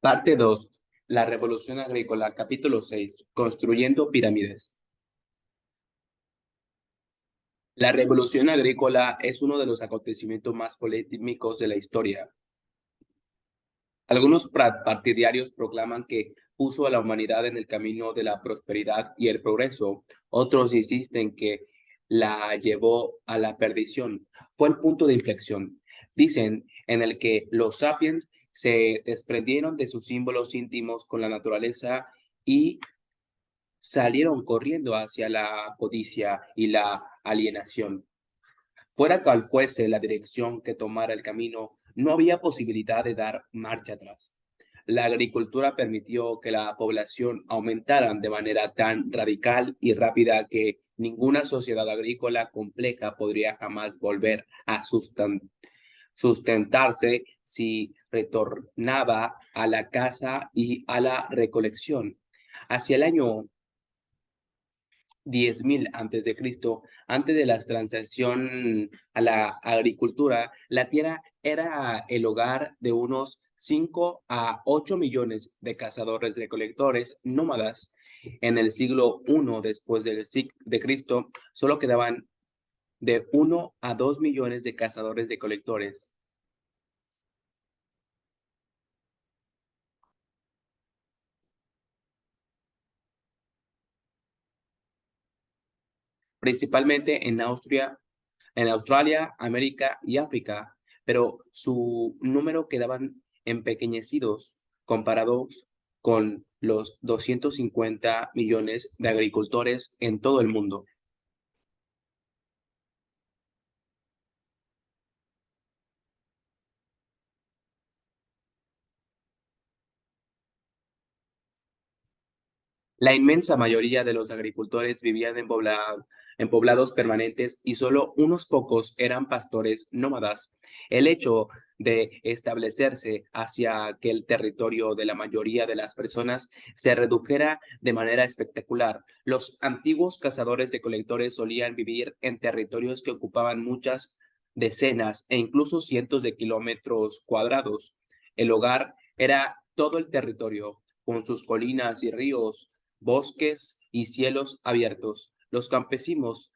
Parte 2. La Revolución Agrícola, capítulo 6. Construyendo pirámides. La Revolución Agrícola es uno de los acontecimientos más polémicos de la historia. Algunos partidarios proclaman que puso a la humanidad en el camino de la prosperidad y el progreso. Otros insisten que la llevó a la perdición. Fue el punto de inflexión, dicen, en el que los sapiens se desprendieron de sus símbolos íntimos con la naturaleza y salieron corriendo hacia la codicia y la alienación. Fuera cual fuese la dirección que tomara el camino, no había posibilidad de dar marcha atrás. La agricultura permitió que la población aumentara de manera tan radical y rápida que ninguna sociedad agrícola compleja podría jamás volver a sustentarse si retornaba a la caza y a la recolección. Hacia el año 10.000 antes de Cristo, antes de la transición a la agricultura, la tierra era el hogar de unos 5 a 8 millones de cazadores-recolectores nómadas. En el siglo I después de Cristo, solo quedaban de 1 a 2 millones de cazadores-recolectores. Principalmente en Australia, América y África, pero su número quedaban empequeñecidos comparados con los 250 millones de agricultores en todo el mundo. La inmensa mayoría de los agricultores vivían en poblados permanentes y solo unos pocos eran pastores nómadas. El hecho de establecerse hacia que el territorio de la mayoría de las personas se redujera de manera espectacular. Los antiguos cazadores-recolectores solían vivir en territorios que ocupaban muchas decenas e incluso cientos de kilómetros cuadrados. El hogar era todo el territorio, con sus colinas y ríos, bosques y cielos abiertos. Los campesinos,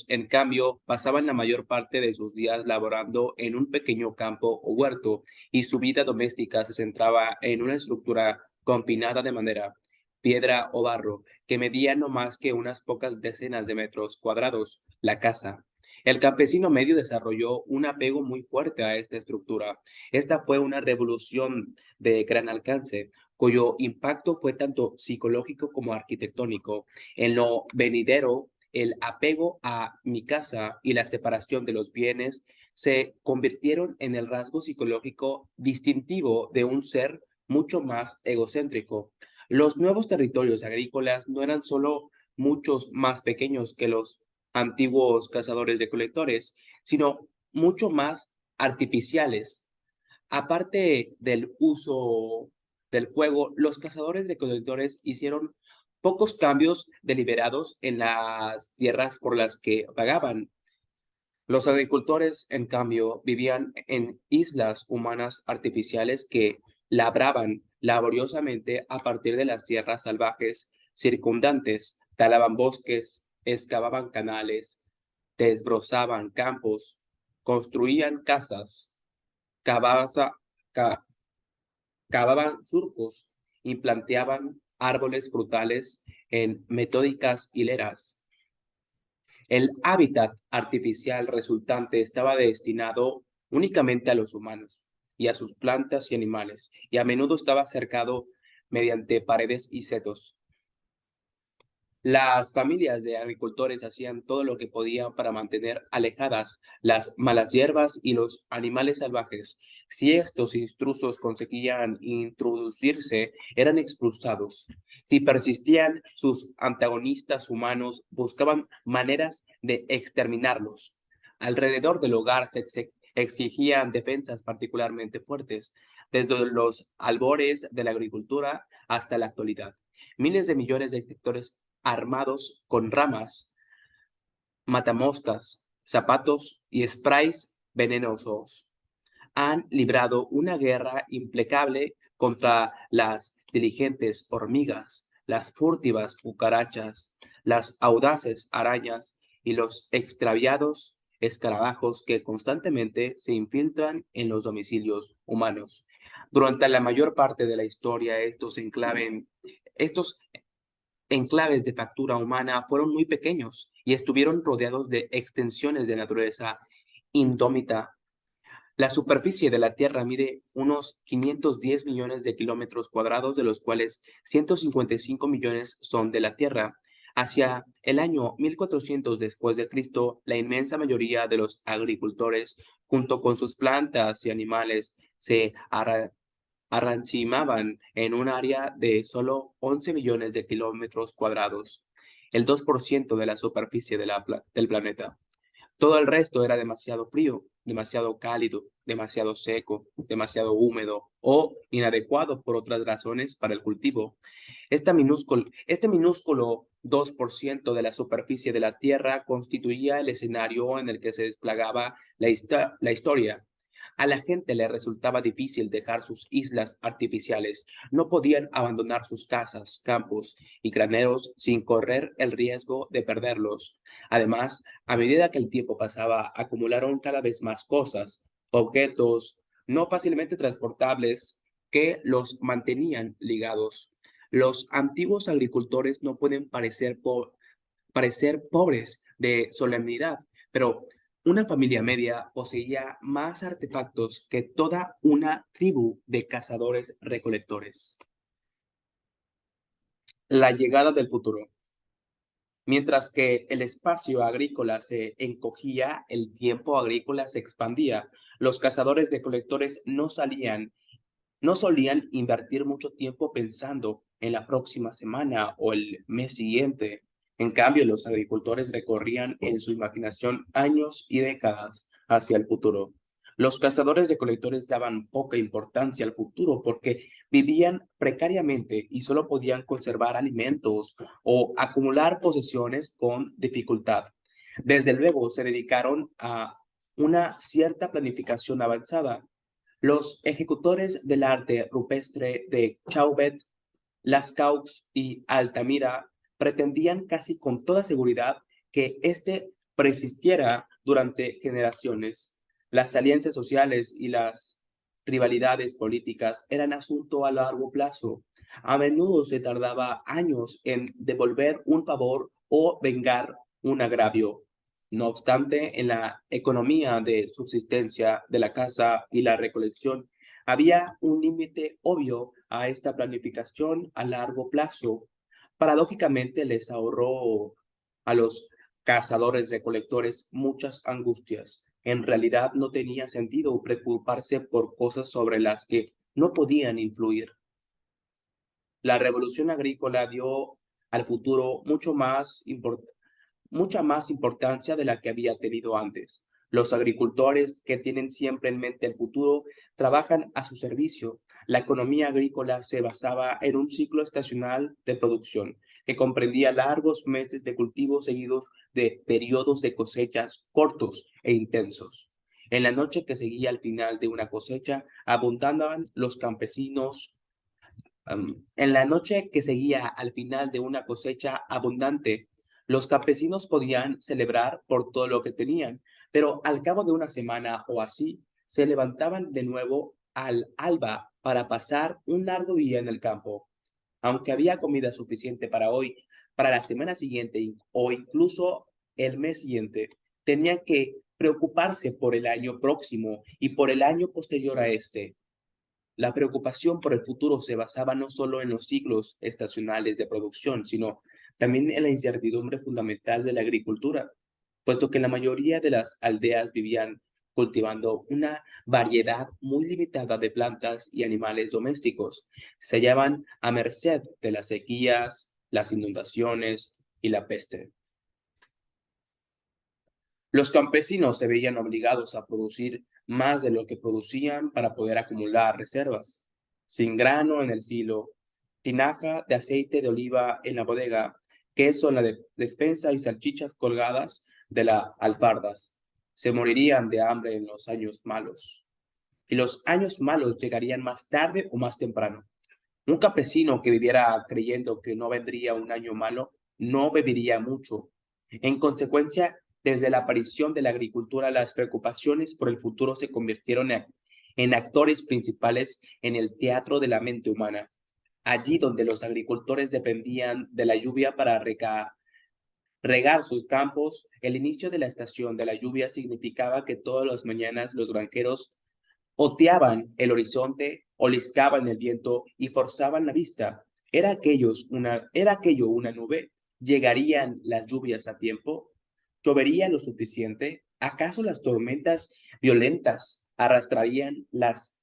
en cambio, pasaban la mayor parte de sus días laborando en un pequeño campo o huerto, y su vida doméstica se centraba en una estructura confinada de madera, piedra o barro, que medía no más que unas pocas decenas de metros cuadrados, la casa. El campesino medio desarrolló un apego muy fuerte a esta estructura. Esta fue una revolución de gran alcance, cuyo impacto fue tanto psicológico como arquitectónico. En lo venidero, el apego a mi casa y la separación de los bienes se convirtieron en el rasgo psicológico distintivo de un ser mucho más egocéntrico. Los nuevos territorios agrícolas no eran solo muchos más pequeños que los antiguos cazadores-recolectores, sino mucho más artificiales. Aparte del uso del fuego, los cazadores-recolectores hicieron pocos cambios deliberados en las tierras por las que vagaban. Los agricultores, en cambio, vivían en islas humanas artificiales que labraban laboriosamente a partir de las tierras salvajes circundantes, talaban bosques, excavaban canales, desbrozaban campos, construían casas, cavaza- ca- cavaban surcos y planteaban árboles frutales en metódicas hileras. El hábitat artificial resultante estaba destinado únicamente a los humanos y a sus plantas y animales, y a menudo estaba cercado mediante paredes y setos. Las familias de agricultores hacían todo lo que podían para mantener alejadas las malas hierbas y los animales salvajes. Si estos intrusos conseguían introducirse, eran expulsados. Si persistían, sus antagonistas humanos buscaban maneras de exterminarlos. Alrededor del hogar se exigían defensas particularmente fuertes, desde los albores de la agricultura hasta la actualidad. Miles de millones de sectores armados con ramas, matamoscas, zapatos y sprays venenosos han librado una guerra implacable contra las diligentes hormigas, las furtivas cucarachas, las audaces arañas y los extraviados escarabajos que constantemente se infiltran en los domicilios humanos. Durante la mayor parte de la historia, estos enclaves de factura humana fueron muy pequeños y estuvieron rodeados de extensiones de naturaleza indómita. La superficie de la Tierra mide unos 510 millones de kilómetros cuadrados, de los cuales 155 millones son de la Tierra. Hacia el año 1400 después de Cristo, la inmensa mayoría de los agricultores, junto con sus plantas y animales, se arrancimaban en un área de solo 11 millones de kilómetros cuadrados, el 2% de la superficie del planeta. Todo el resto era demasiado frío, demasiado cálido, demasiado seco, demasiado húmedo o inadecuado por otras razones para el cultivo. Este minúsculo 2% de la superficie de la Tierra constituía el escenario en el que se desplegaba la historia. A la gente le resultaba difícil dejar sus islas artificiales. No podían abandonar sus casas, campos y graneros sin correr el riesgo de perderlos. Además, a medida que el tiempo pasaba, acumularon cada vez más cosas, objetos no fácilmente transportables que los mantenían ligados. Los antiguos agricultores no pueden parecer pobres de solemnidad, pero una familia media poseía más artefactos que toda una tribu de cazadores-recolectores. La llegada del futuro. Mientras que el espacio agrícola se encogía, el tiempo agrícola se expandía. Los cazadores-recolectores no solían invertir mucho tiempo pensando en la próxima semana o el mes siguiente. En cambio, los agricultores recorrían en su imaginación años y décadas hacia el futuro. Los cazadores-recolectores daban poca importancia al futuro porque vivían precariamente y solo podían conservar alimentos o acumular posesiones con dificultad. Desde luego, se dedicaron a una cierta planificación avanzada. Los ejecutores del arte rupestre de Chauvet, Lascaux y Altamira pretendían casi con toda seguridad que éste persistiera durante generaciones. Las alianzas sociales y las rivalidades políticas eran asunto a largo plazo. A menudo se tardaba años en devolver un favor o vengar un agravio. No obstante, en la economía de subsistencia de la caza y la recolección, había un límite obvio a esta planificación a largo plazo. Paradójicamente, les ahorró a los cazadores-recolectores muchas angustias. En realidad, no tenía sentido preocuparse por cosas sobre las que no podían influir. La revolución agrícola dio al futuro mucha más importancia de la que había tenido antes. Los agricultores que tienen siempre en mente el futuro trabajan a su servicio. La economía agrícola se basaba en un ciclo estacional de producción que comprendía largos meses de cultivo seguidos de periodos de cosechas cortos e intensos. En la noche que seguía al final de una cosecha, abundaban los campesinos. En la noche que seguía al final de una cosecha abundante, los campesinos podían celebrar por todo lo que tenían, pero al cabo de una semana o así, se levantaban de nuevo al alba para pasar un largo día en el campo. Aunque había comida suficiente para hoy, para la semana siguiente o incluso el mes siguiente, tenían que preocuparse por el año próximo y por el año posterior a este. La preocupación por el futuro se basaba no solo en los ciclos estacionales de producción, sino también en la incertidumbre fundamental de la agricultura, puesto que la mayoría de las aldeas vivían cultivando una variedad muy limitada de plantas y animales domésticos. Se hallaban a merced de las sequías, las inundaciones y la peste. Los campesinos se veían obligados a producir más de lo que producían para poder acumular reservas. Sin grano en el silo, tinaja de aceite de oliva en la bodega, queso en la despensa y salchichas colgadas de las alfardas. Se morirían de hambre en los años malos. y los años malos llegarían más tarde o más temprano. Un campesino que viviera creyendo que no vendría un año malo, no bebería mucho. En consecuencia, desde la aparición de la agricultura, las preocupaciones por el futuro se convirtieron en actores principales en el teatro de la mente humana. Allí donde los agricultores dependían de la lluvia para regar sus campos, el inicio de la estación de la lluvia significaba que todas las mañanas los granjeros oteaban el horizonte, oliscaban el viento y forzaban la vista. ¿Era aquello una nube? ¿Llegarían las lluvias a tiempo? ¿Llovería lo suficiente? ¿Acaso las tormentas violentas arrastrarían las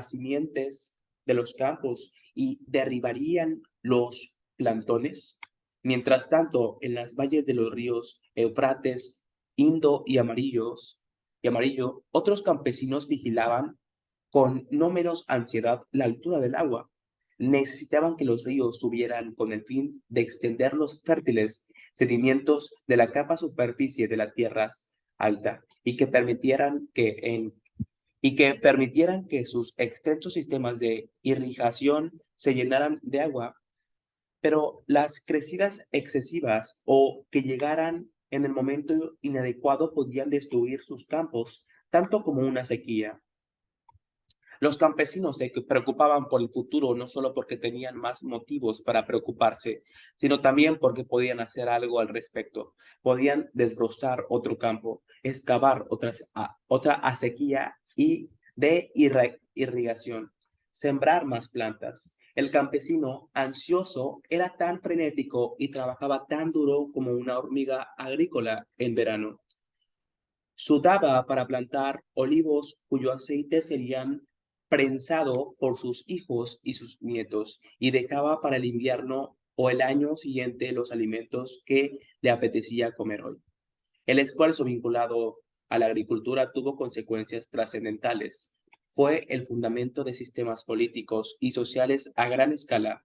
simientes de los campos y derribarían los plantones? Mientras tanto, en las valles de los ríos Eufrates, Indo y Amarillo, otros campesinos vigilaban con no menos ansiedad la altura del agua. Necesitaban que los ríos subieran con el fin de extender los fértiles sedimentos de la capa superficie de la tierra alta y que permitieran que sus extensos sistemas de irrigación se llenaran de agua, pero las crecidas excesivas o que llegaran en el momento inadecuado podían destruir sus campos, tanto como una sequía. Los campesinos se preocupaban por el futuro no solo porque tenían más motivos para preocuparse, sino también porque podían hacer algo al respecto. Podían desbrozar otro campo, excavar otra acequia y de irrigación, sembrar más plantas. El campesino, ansioso, era tan frenético y trabajaba tan duro como una hormiga agrícola en verano. Sudaba para plantar olivos cuyo aceite serían prensado por sus hijos y sus nietos, y dejaba para el invierno o el año siguiente los alimentos que le apetecía comer hoy. El esfuerzo vinculado a la agricultura tuvo consecuencias trascendentales. Fue el fundamento de sistemas políticos y sociales a gran escala.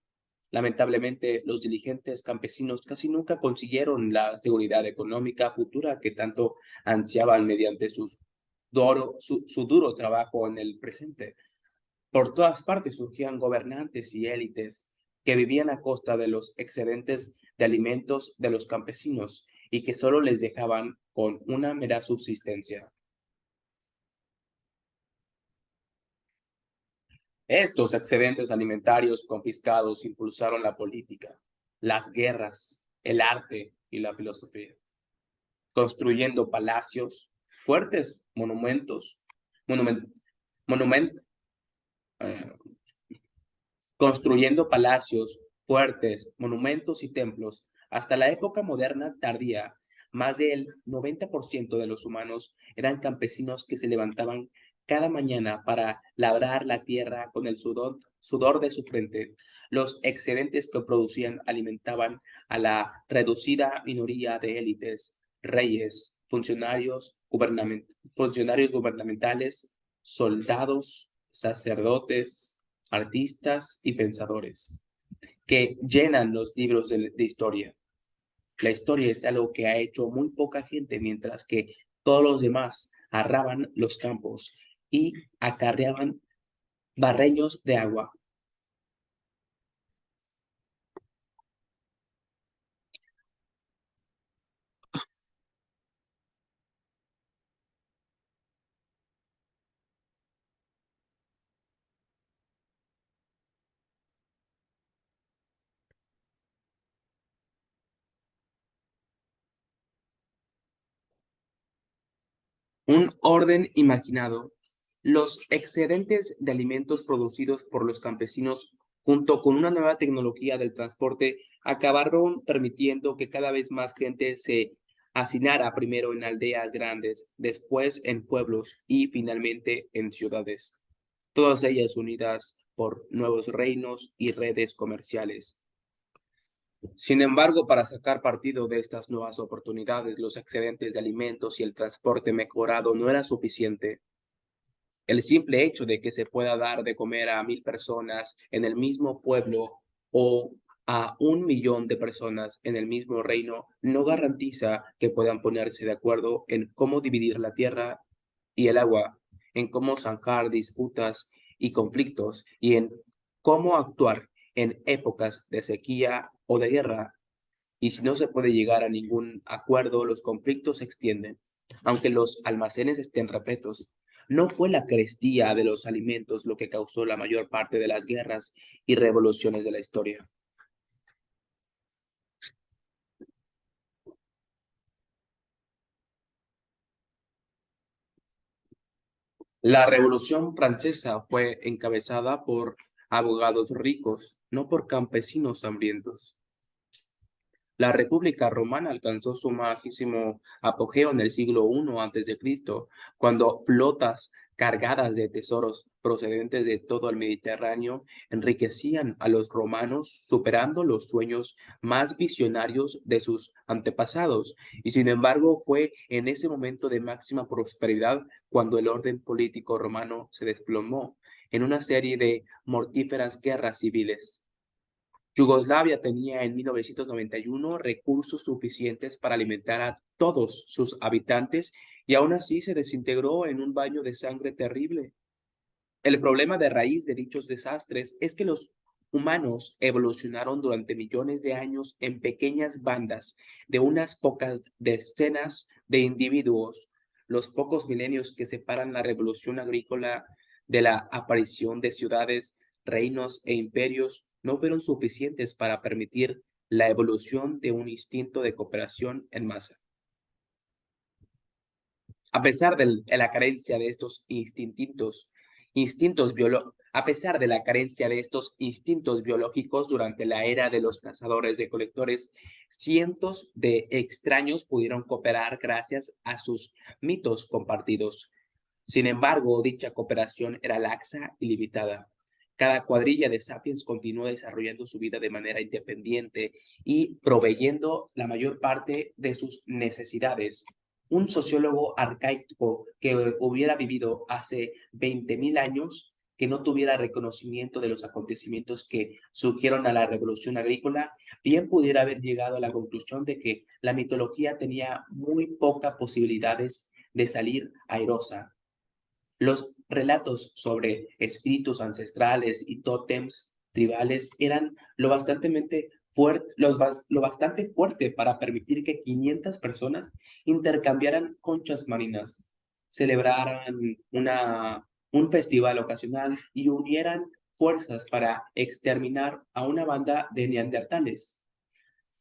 Lamentablemente, los dirigentes campesinos casi nunca consiguieron la seguridad económica futura que tanto ansiaban mediante su duro trabajo en el presente. Por todas partes surgían gobernantes y élites que vivían a costa de los excedentes de alimentos de los campesinos y que solo les dejaban con una mera subsistencia. Estos excedentes alimentarios confiscados impulsaron la política, las guerras, el arte y la filosofía, construyendo palacios, fuertes, monument- monument- eh, construyendo palacios, fuertes, monumentos y templos. Hasta la época moderna tardía, más del 90% de los humanos eran campesinos que se levantaban cada mañana para labrar la tierra con el sudor de su frente. Los excedentes que producían alimentaban a la reducida minoría de élites, reyes, funcionarios gubernamentales, soldados, sacerdotes, artistas y pensadores que llenan los libros de historia. La historia es algo que ha hecho muy poca gente, mientras que todos los demás arraban los campos y acarreaban barreños de agua. Un orden imaginado. Los excedentes de alimentos producidos por los campesinos junto con una nueva tecnología del transporte acabaron permitiendo que cada vez más gente se hacinara primero en aldeas grandes, después en pueblos y finalmente en ciudades, todas ellas unidas por nuevos reinos y redes comerciales. Sin embargo, para sacar partido de estas nuevas oportunidades, los excedentes de alimentos y el transporte mejorado no era suficiente. El simple hecho de que se pueda dar de comer a 1.000 personas en el mismo pueblo o a 1 millón de personas en el mismo reino no garantiza que puedan ponerse de acuerdo en cómo dividir la tierra y el agua. en cómo zanjar disputas y conflictos y en cómo actuar en épocas de sequía o de guerra. Y si no se puede llegar a ningún acuerdo, los conflictos se extienden, aunque los almacenes estén repletos. No fue la carestía de los alimentos lo que causó la mayor parte de las guerras y revoluciones de la historia. La Revolución Francesa fue encabezada por abogados ricos, no por campesinos hambrientos. La República Romana alcanzó su máximo apogeo en el siglo I a.C., cuando flotas cargadas de tesoros procedentes de todo el Mediterráneo enriquecían a los romanos, superando los sueños más visionarios de sus antepasados. Y sin embargo, fue en ese momento de máxima prosperidad cuando el orden político romano se desplomó en una serie de mortíferas guerras civiles. Yugoslavia tenía en 1991 recursos suficientes para alimentar a todos sus habitantes y aún así se desintegró en un baño de sangre terrible. El problema de raíz de dichos desastres es que los humanos evolucionaron durante millones de años en pequeñas bandas de unas pocas decenas de individuos. Los pocos milenios que separan la revolución agrícola de la aparición de ciudades, reinos e imperios no fueron suficientes para permitir la evolución de un instinto de cooperación en masa. A pesar de la carencia de estos a pesar de la carencia de estos instintos biológicos durante la era de los cazadores-recolectores, cientos de extraños pudieron cooperar gracias a sus mitos compartidos. Sin embargo, dicha cooperación era laxa y limitada. Cada cuadrilla de sapiens continuó desarrollando su vida de manera independiente y proveyendo la mayor parte de sus necesidades. Un sociólogo arcaico que hubiera vivido hace 20.000 años, que no tuviera reconocimiento de los acontecimientos que surgieron a la revolución agrícola, bien pudiera haber llegado a la conclusión de que la mitología tenía muy pocas posibilidades de salir airosa. Los relatos sobre espíritus ancestrales y tótems tribales eran lo bastante fuerte para permitir que 500 personas intercambiaran conchas marinas, celebraran un festival ocasional y unieran fuerzas para exterminar a una banda de neandertales.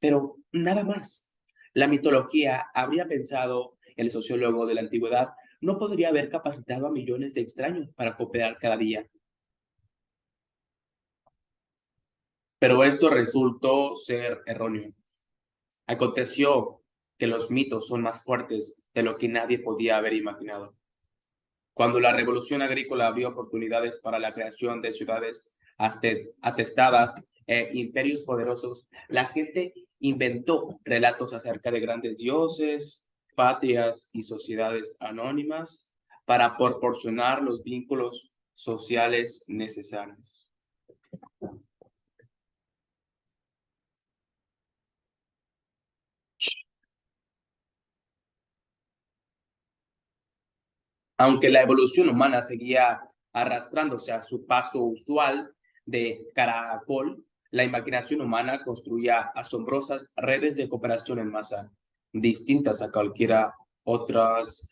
Pero nada más. La mitología, habría pensado el sociólogo de la antigüedad, no podría haber capacitado a millones de extraños para cooperar cada día. Pero esto resultó ser erróneo. Aconteció que los mitos son más fuertes de lo que nadie podía haber imaginado. Cuando la revolución agrícola abrió oportunidades para la creación de ciudades atestadas e imperios poderosos, la gente inventó relatos acerca de grandes dioses, patrias y sociedades anónimas para proporcionar los vínculos sociales necesarios. Aunque la evolución humana seguía arrastrándose a su paso usual de caracol, la imaginación humana construía asombrosas redes de cooperación en masa, distintas otras,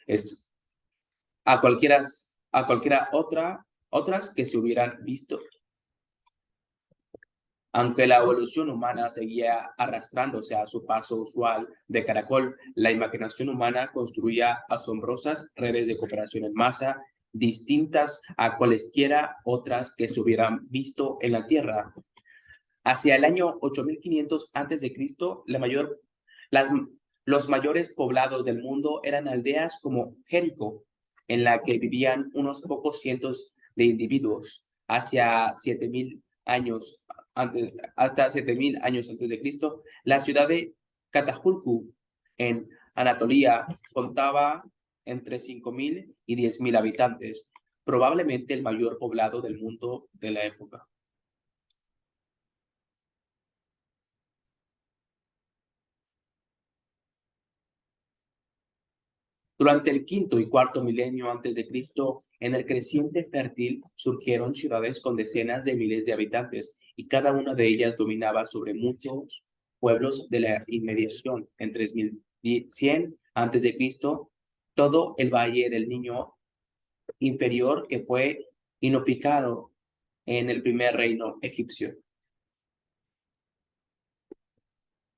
a cualquiera, a cualquiera otras que se hubieran visto. Aunque la evolución humana seguía arrastrándose a su paso usual de caracol, la imaginación humana construía asombrosas redes de cooperación en masa, distintas a cualesquiera otras que se hubieran visto en la Tierra. Hacia el año 8500 a.C., las, los mayores poblados del mundo eran aldeas como Jericó, en la que vivían unos pocos cientos de individuos. Hacia 7000 años hasta 7000 años antes de Cristo, la ciudad de Catajulcu, en Anatolia, contaba entre 5000 y 10.000 habitantes, probablemente el mayor poblado del mundo de la época. Durante el quinto y cuarto milenio antes de Cristo, en el creciente fértil surgieron ciudades con decenas de miles de habitantes y cada una de ellas dominaba sobre muchos pueblos de la inmediación. En 3100 antes de Cristo, todo el valle del Niño inferior que fue unificado en el primer reino egipcio.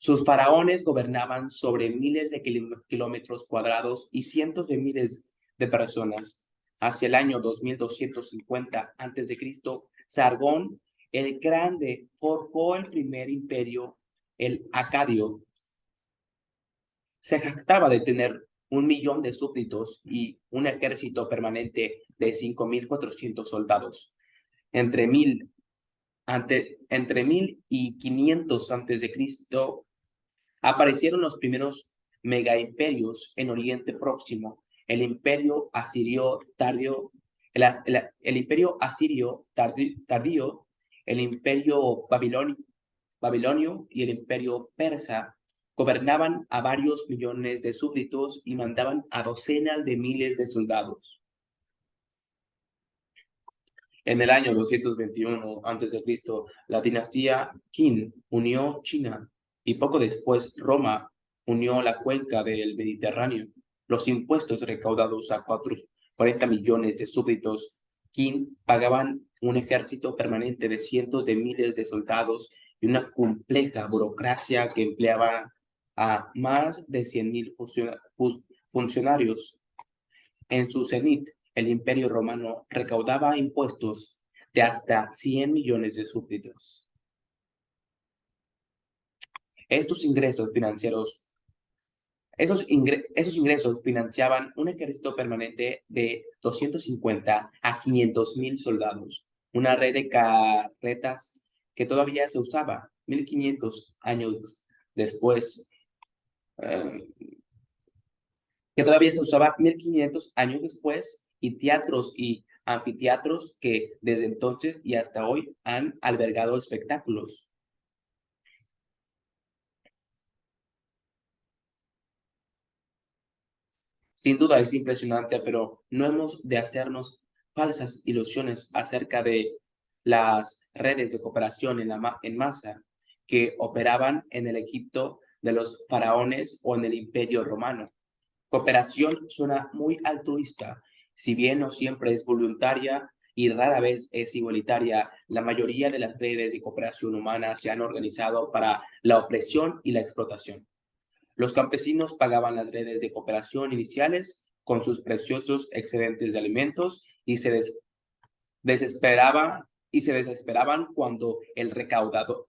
Sus faraones gobernaban sobre miles de kilómetros cuadrados y cientos de miles de personas. Hacia el año 2250 a.C., Sargón el Grande forjó el primer imperio, el Acadio. Se jactaba de tener 1 millón de súbditos y un ejército permanente de 5.400 soldados. Entre 1500 a.C., aparecieron los primeros megaimperios en Oriente Próximo. El imperio asirio tardío, el imperio asirio tardío, el imperio babilonio y el imperio persa gobernaban a varios millones de súbditos y mandaban a docenas de miles de soldados. En el año 221 a.C., la dinastía Qin unió China y poco después Roma unió la cuenca del Mediterráneo. Los impuestos recaudados a 40 millones de súbditos Qin pagaban un ejército permanente de cientos de miles de soldados y una compleja burocracia que empleaba a más de 100.000 funcionarios. En su cenit, el Imperio Romano recaudaba impuestos de hasta 100 millones de súbditos. Estos ingresos financieros, esos ingresos financiaban un ejército permanente de 250 a 500.000 soldados, una red de carretas que todavía se usaba 1500 años después, y teatros y anfiteatros que desde entonces y hasta hoy han albergado espectáculos. Sin duda es impresionante, pero no hemos de hacernos falsas ilusiones acerca de las redes de cooperación en masa que operaban en el Egipto de los faraones o en el Imperio Romano. Cooperación suena muy altruista, si bien no siempre es voluntaria y rara vez es igualitaria. La mayoría de las redes de cooperación humana se han organizado para la opresión y la explotación. Los campesinos pagaban las redes de cooperación iniciales con sus preciosos excedentes de alimentos y se desesperaban cuando el recaudador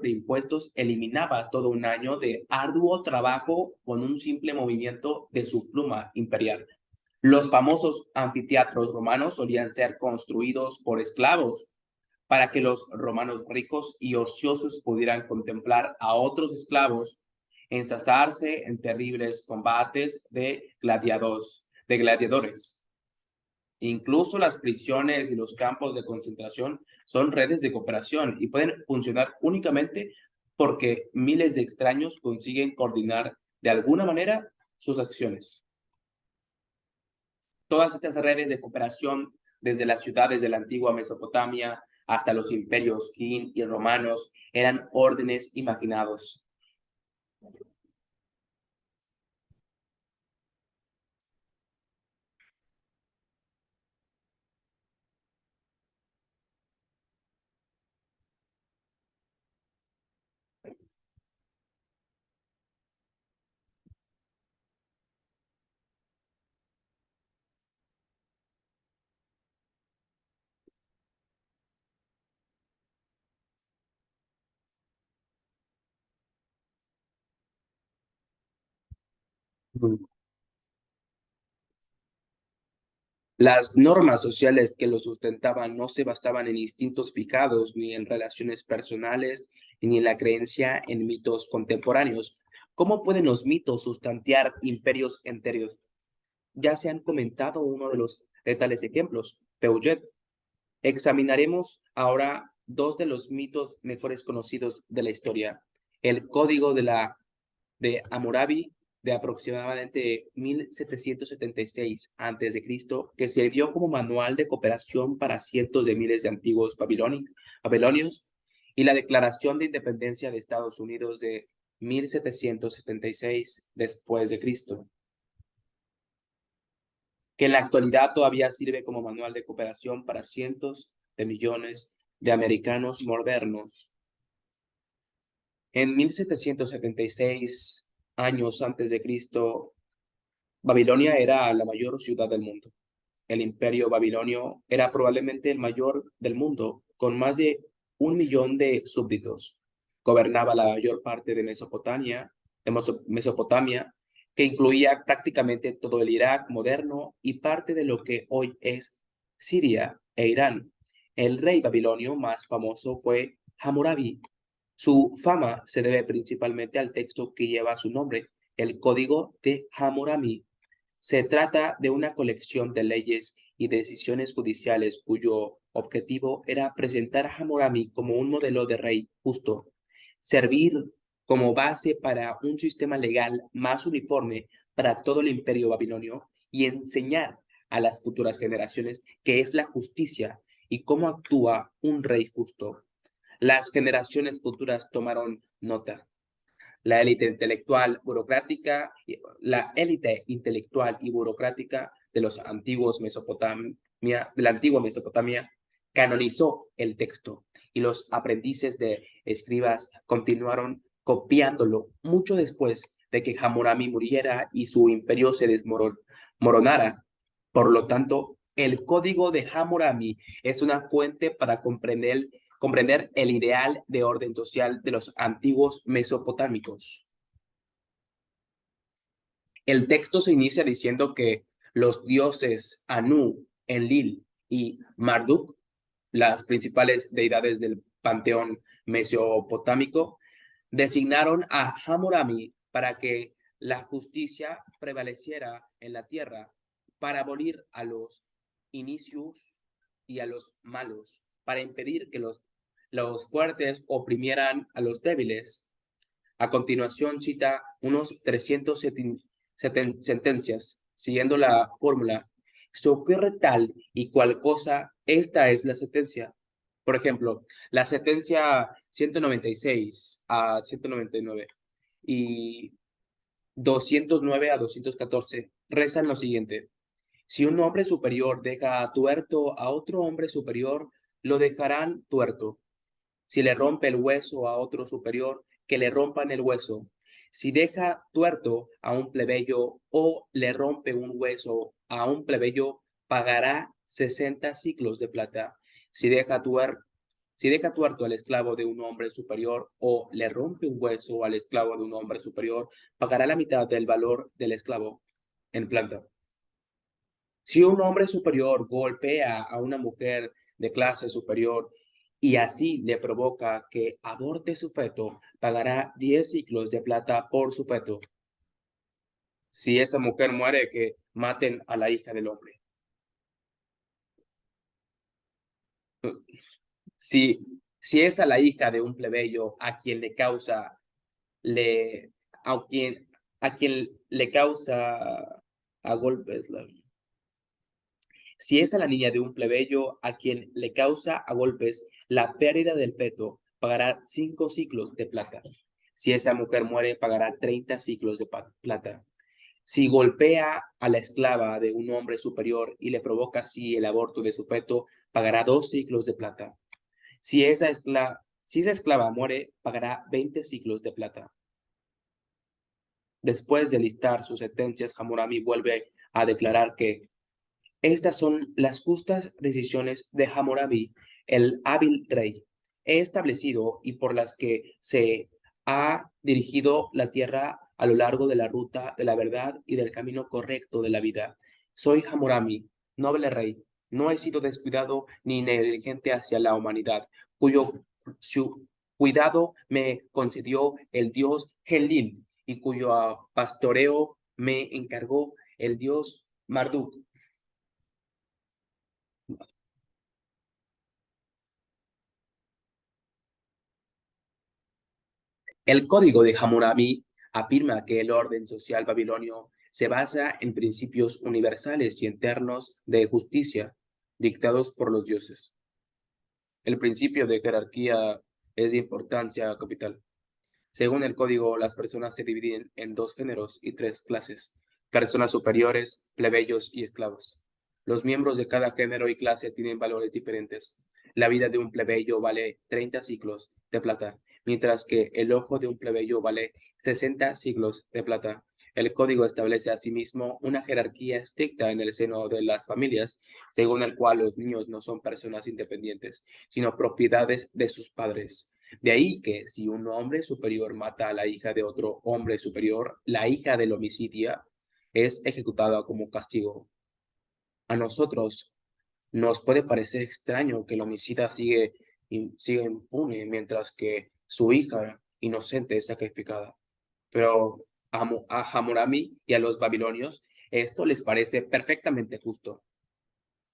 de impuestos eliminaba todo un año de arduo trabajo con un simple movimiento de su pluma imperial. Los famosos anfiteatros romanos solían ser construidos por esclavos para que los romanos ricos y ociosos pudieran contemplar a otros esclavos ensazarse en terribles combates de gladiadores. Incluso las prisiones y los campos de concentración son redes de cooperación y pueden funcionar únicamente porque miles de extraños consiguen coordinar de alguna manera sus acciones. Todas estas redes de cooperación, desde las ciudades de la antigua Mesopotamia hasta los imperios Qin y romanos, eran órdenes imaginados. Las normas sociales que lo sustentaban no se basaban en instintos fijados, ni en relaciones personales, ni en la creencia en mitos contemporáneos. ¿Cómo pueden los mitos sustantear imperios enteros? Ya se han comentado uno de tales ejemplos, Peugeot. Examinaremos ahora dos de los mitos mejores conocidos de la historia. El Código de Hammurabi de aproximadamente 1776 a.C., que sirvió como manual de cooperación para cientos de miles de antiguos babilonios, y la Declaración de Independencia de Estados Unidos de 1776 después de Cristo, que en la actualidad todavía sirve como manual de cooperación para cientos de millones de americanos modernos. En 1776, años antes de Cristo, Babilonia era la mayor ciudad del mundo. El imperio babilonio era probablemente el mayor del mundo, con más de 1 millón de súbditos. Gobernaba la mayor parte de Mesopotamia, que incluía prácticamente todo el Irak moderno y parte de lo que hoy es Siria e Irán. El rey babilonio más famoso fue Hammurabi. Su fama se debe principalmente al texto que lleva su nombre, el Código de Hammurabi. Se trata de una colección de leyes y decisiones judiciales cuyo objetivo era presentar a Hammurabi como un modelo de rey justo, servir como base para un sistema legal más uniforme para todo el imperio babilonio y enseñar a las futuras generaciones qué es la justicia y cómo actúa un rey justo. Las generaciones futuras tomaron nota. La élite intelectual y burocrática de los antiguos de la antigua Mesopotamia canonizó el texto y los aprendices de escribas continuaron copiándolo mucho después de que Hammurabi muriera y su imperio se desmoronara. Por lo tanto, el código de Hammurabi es una fuente para comprender el ideal de orden social de los antiguos mesopotámicos. El texto se inicia diciendo que los dioses Anu, Enlil y Marduk, las principales deidades del panteón mesopotámico, designaron a Hammurabi para que la justicia prevaleciera en la tierra, para abolir a los inicios y a los malos, para impedir que los fuertes oprimieran a los débiles. A continuación cita unos 300 sentencias, siguiendo la fórmula: si ocurre tal y cual cosa, esta es la sentencia. Por ejemplo, la sentencia 196 a 199 y 209 a 214 rezan lo siguiente: si un hombre superior deja tuerto a otro hombre superior, lo dejarán tuerto. Si le rompe el hueso a otro superior, que le rompan el hueso. Si deja tuerto a un plebeyo o le rompe un hueso a un plebeyo, pagará 60 siclos de plata. Si deja tuerto al esclavo de un hombre superior o le rompe un hueso al esclavo de un hombre superior, pagará la mitad del valor del esclavo en plata. Si un hombre superior golpea a una mujer de clase superior y así le provoca que aborte su feto, pagará 10 ciclos de plata por su feto. Si esa mujer muere, que maten a la hija del hombre. Si es a la hija de un plebeyo a quien le causa, le, a quien le causa a golpes, si es a la niña de un plebeyo a quien le causa a golpes la pérdida del feto, pagará 5 ciclos de plata. Si esa mujer muere, pagará 30 ciclos de plata. Si golpea a la esclava de un hombre superior y le provoca así el aborto de su feto, pagará 2 ciclos de plata. Si esa esclava muere, pagará 20 ciclos de plata. Después de listar sus sentencias, Hammurabi vuelve a declarar que estas son las justas decisiones de Hammurabi, el hábil rey. He establecido y por las que se ha dirigido la tierra a lo largo de la ruta de la verdad y del camino correcto de la vida. Soy Hammurabi, noble rey. No he sido descuidado ni negligente hacia la humanidad, su cuidado me concedió el dios Enlil y cuyo pastoreo me encargó el dios Marduk. El código de Hammurabi Afirma que el orden social babilonio se basa en principios universales y eternos de justicia, dictados por los dioses. El principio de jerarquía es de importancia capital. Según el código, las personas se dividen en dos géneros y tres clases: personas superiores, plebeyos y esclavos. Los miembros de cada género y clase tienen valores diferentes. La vida de un plebeyo vale 30 ciclos de plata, mientras que el ojo de un plebeyo vale 60 siglos de plata. El código establece asimismo una jerarquía estricta en el seno de las familias, según el cual los niños no son personas independientes, sino propiedades de sus padres. De ahí que si un hombre superior mata a la hija de otro hombre superior, la hija del homicidio es ejecutada como castigo. A nosotros nos puede parecer extraño que el homicida sigue impune mientras que su hija inocente es sacrificada. Pero a Hammurabi y a los babilonios esto les parece perfectamente justo.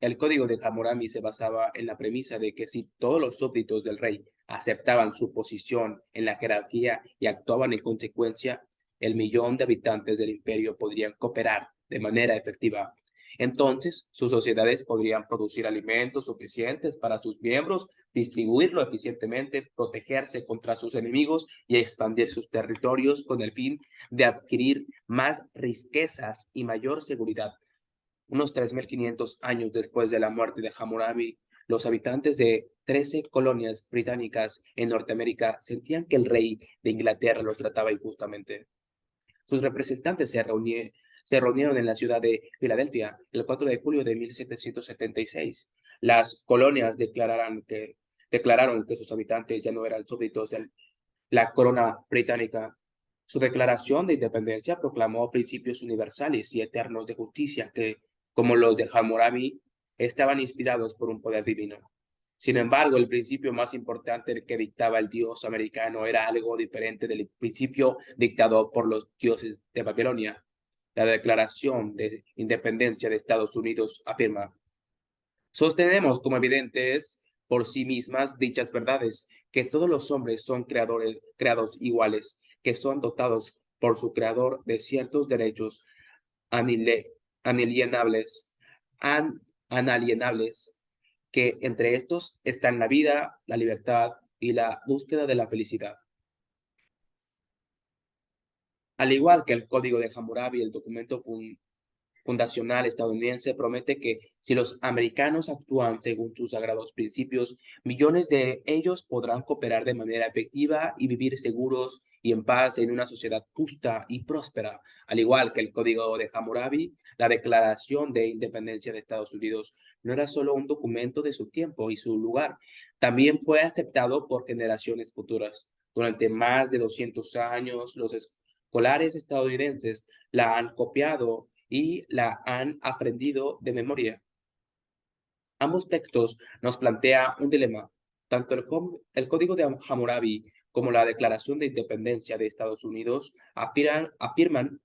El código de Hammurabi se basaba en la premisa de que si todos los súbditos del rey aceptaban su posición en la jerarquía y actuaban en consecuencia, el millón de habitantes del imperio podrían cooperar de manera efectiva. Entonces, sus sociedades podrían producir alimentos suficientes para sus miembros, distribuirlo eficientemente, protegerse contra sus enemigos y expandir sus territorios con el fin de adquirir más riquezas y mayor seguridad. Unos 3.500 años después de la muerte de Hammurabi, los habitantes de 13 colonias británicas en Norteamérica sentían que el rey de Inglaterra los trataba injustamente. Sus representantes se reunieron en la ciudad de Filadelfia el 4 de julio de 1776. Las colonias declararon que sus habitantes ya no eran súbditos de la corona británica. Su declaración de independencia proclamó principios universales y eternos de justicia que, como los de Hammurabi, estaban inspirados por un poder divino. Sin embargo, el principio más importante que dictaba el dios americano era algo diferente del principio dictado por los dioses de Babilonia. La Declaración de Independencia de Estados Unidos afirma: sostenemos como evidentes por sí mismas dichas verdades, que todos los hombres son creados iguales, que son dotados por su creador de ciertos derechos anilienables, analienables, que entre estos están la vida, la libertad y la búsqueda de la felicidad. Al igual que el Código de Hammurabi, el documento fundacional estadounidense promete que si los americanos actúan según sus sagrados principios, millones de ellos podrán cooperar de manera efectiva y vivir seguros y en paz en una sociedad justa y próspera. Al igual que el Código de Hammurabi, la Declaración de Independencia de Estados Unidos no era solo un documento de su tiempo y su lugar, también fue aceptado por generaciones futuras. Durante más de 200 años, los escolares estadounidenses la han copiado y la han aprendido de memoria. Ambos textos nos plantean un dilema. Tanto el Código de Hammurabi como la Declaración de Independencia de Estados Unidos afirman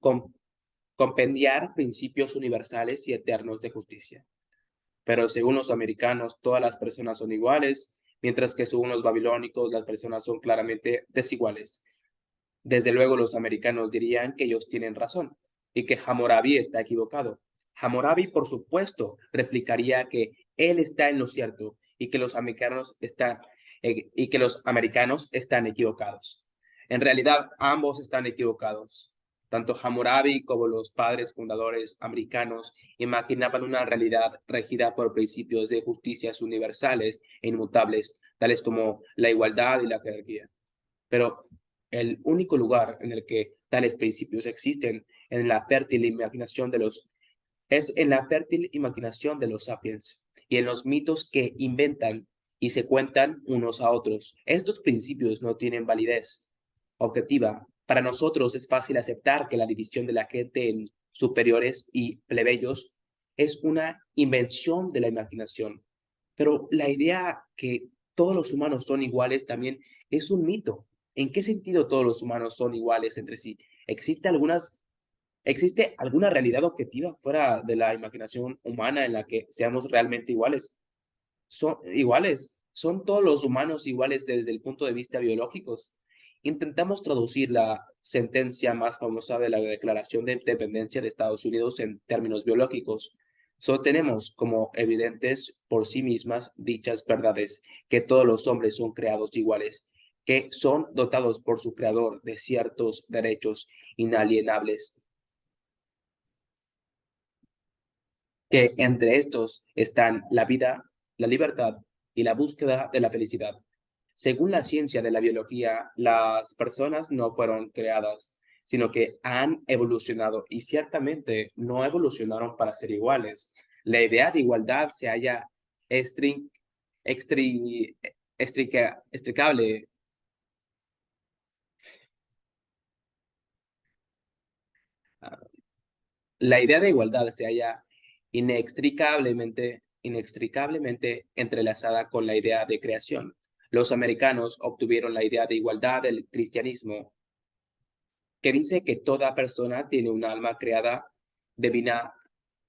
compendiar principios universales y eternos de justicia. Pero según los americanos, todas las personas son iguales, mientras que según los babilónicos, las personas son claramente desiguales. Desde luego, los americanos dirían que ellos tienen razón y que Hammurabi está equivocado. Hammurabi, por supuesto, replicaría que él está en lo cierto y que los americanos están equivocados. En realidad, ambos están equivocados. Tanto Hammurabi como los padres fundadores americanos imaginaban una realidad regida por principios de justicias universales e inmutables, tales como la igualdad y la jerarquía. Pero el único lugar en el que tales principios existen es en la fértil imaginación de los sapiens y en los mitos que inventan y se cuentan unos a otros. Estos principios no tienen validez objetiva. Para nosotros es fácil aceptar que la división de la gente en superiores y plebeyos es una invención de la imaginación. Pero la idea que todos los humanos son iguales también es un mito. ¿En qué sentido todos los humanos son iguales entre sí? ¿Existe alguna realidad objetiva fuera de la imaginación humana en la que seamos realmente iguales? ¿Son iguales? ¿Son todos los humanos iguales desde el punto de vista biológico? Intentamos traducir la sentencia más famosa de la Declaración de Independencia de Estados Unidos en términos biológicos. Sostenemos como evidentes por sí mismas dichas verdades, que todos los hombres son creados iguales, que son dotados por su creador de ciertos derechos inalienables, que entre estos están la vida, la libertad y la búsqueda de la felicidad. Según la ciencia de la biología, las personas no fueron creadas, sino que han evolucionado y ciertamente no evolucionaron para ser iguales. La idea de igualdad se halla estrin- extri- extricable. ah, La idea de igualdad se halla inextricablemente entrelazada con la idea de creación. Los americanos obtuvieron la idea de igualdad del cristianismo, que dice que toda persona tiene un alma creada divina,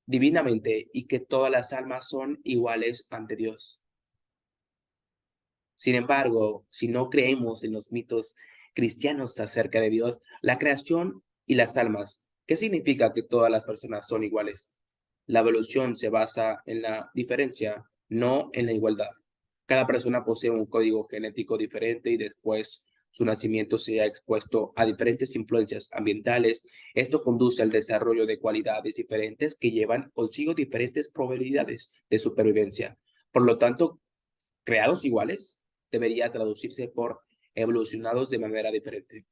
divinamente y que todas las almas son iguales ante Dios. Sin embargo, si no creemos en los mitos cristianos acerca de Dios, la creación y las almas, ¿qué significa que todas las personas son iguales? La evolución se basa en la diferencia, no en la igualdad. Cada persona posee un código genético diferente y después su nacimiento se ha expuesto a diferentes influencias ambientales. Esto conduce al desarrollo de cualidades diferentes que llevan consigo diferentes probabilidades de supervivencia. Por lo tanto, creados iguales debería traducirse por evolucionados de manera diferente.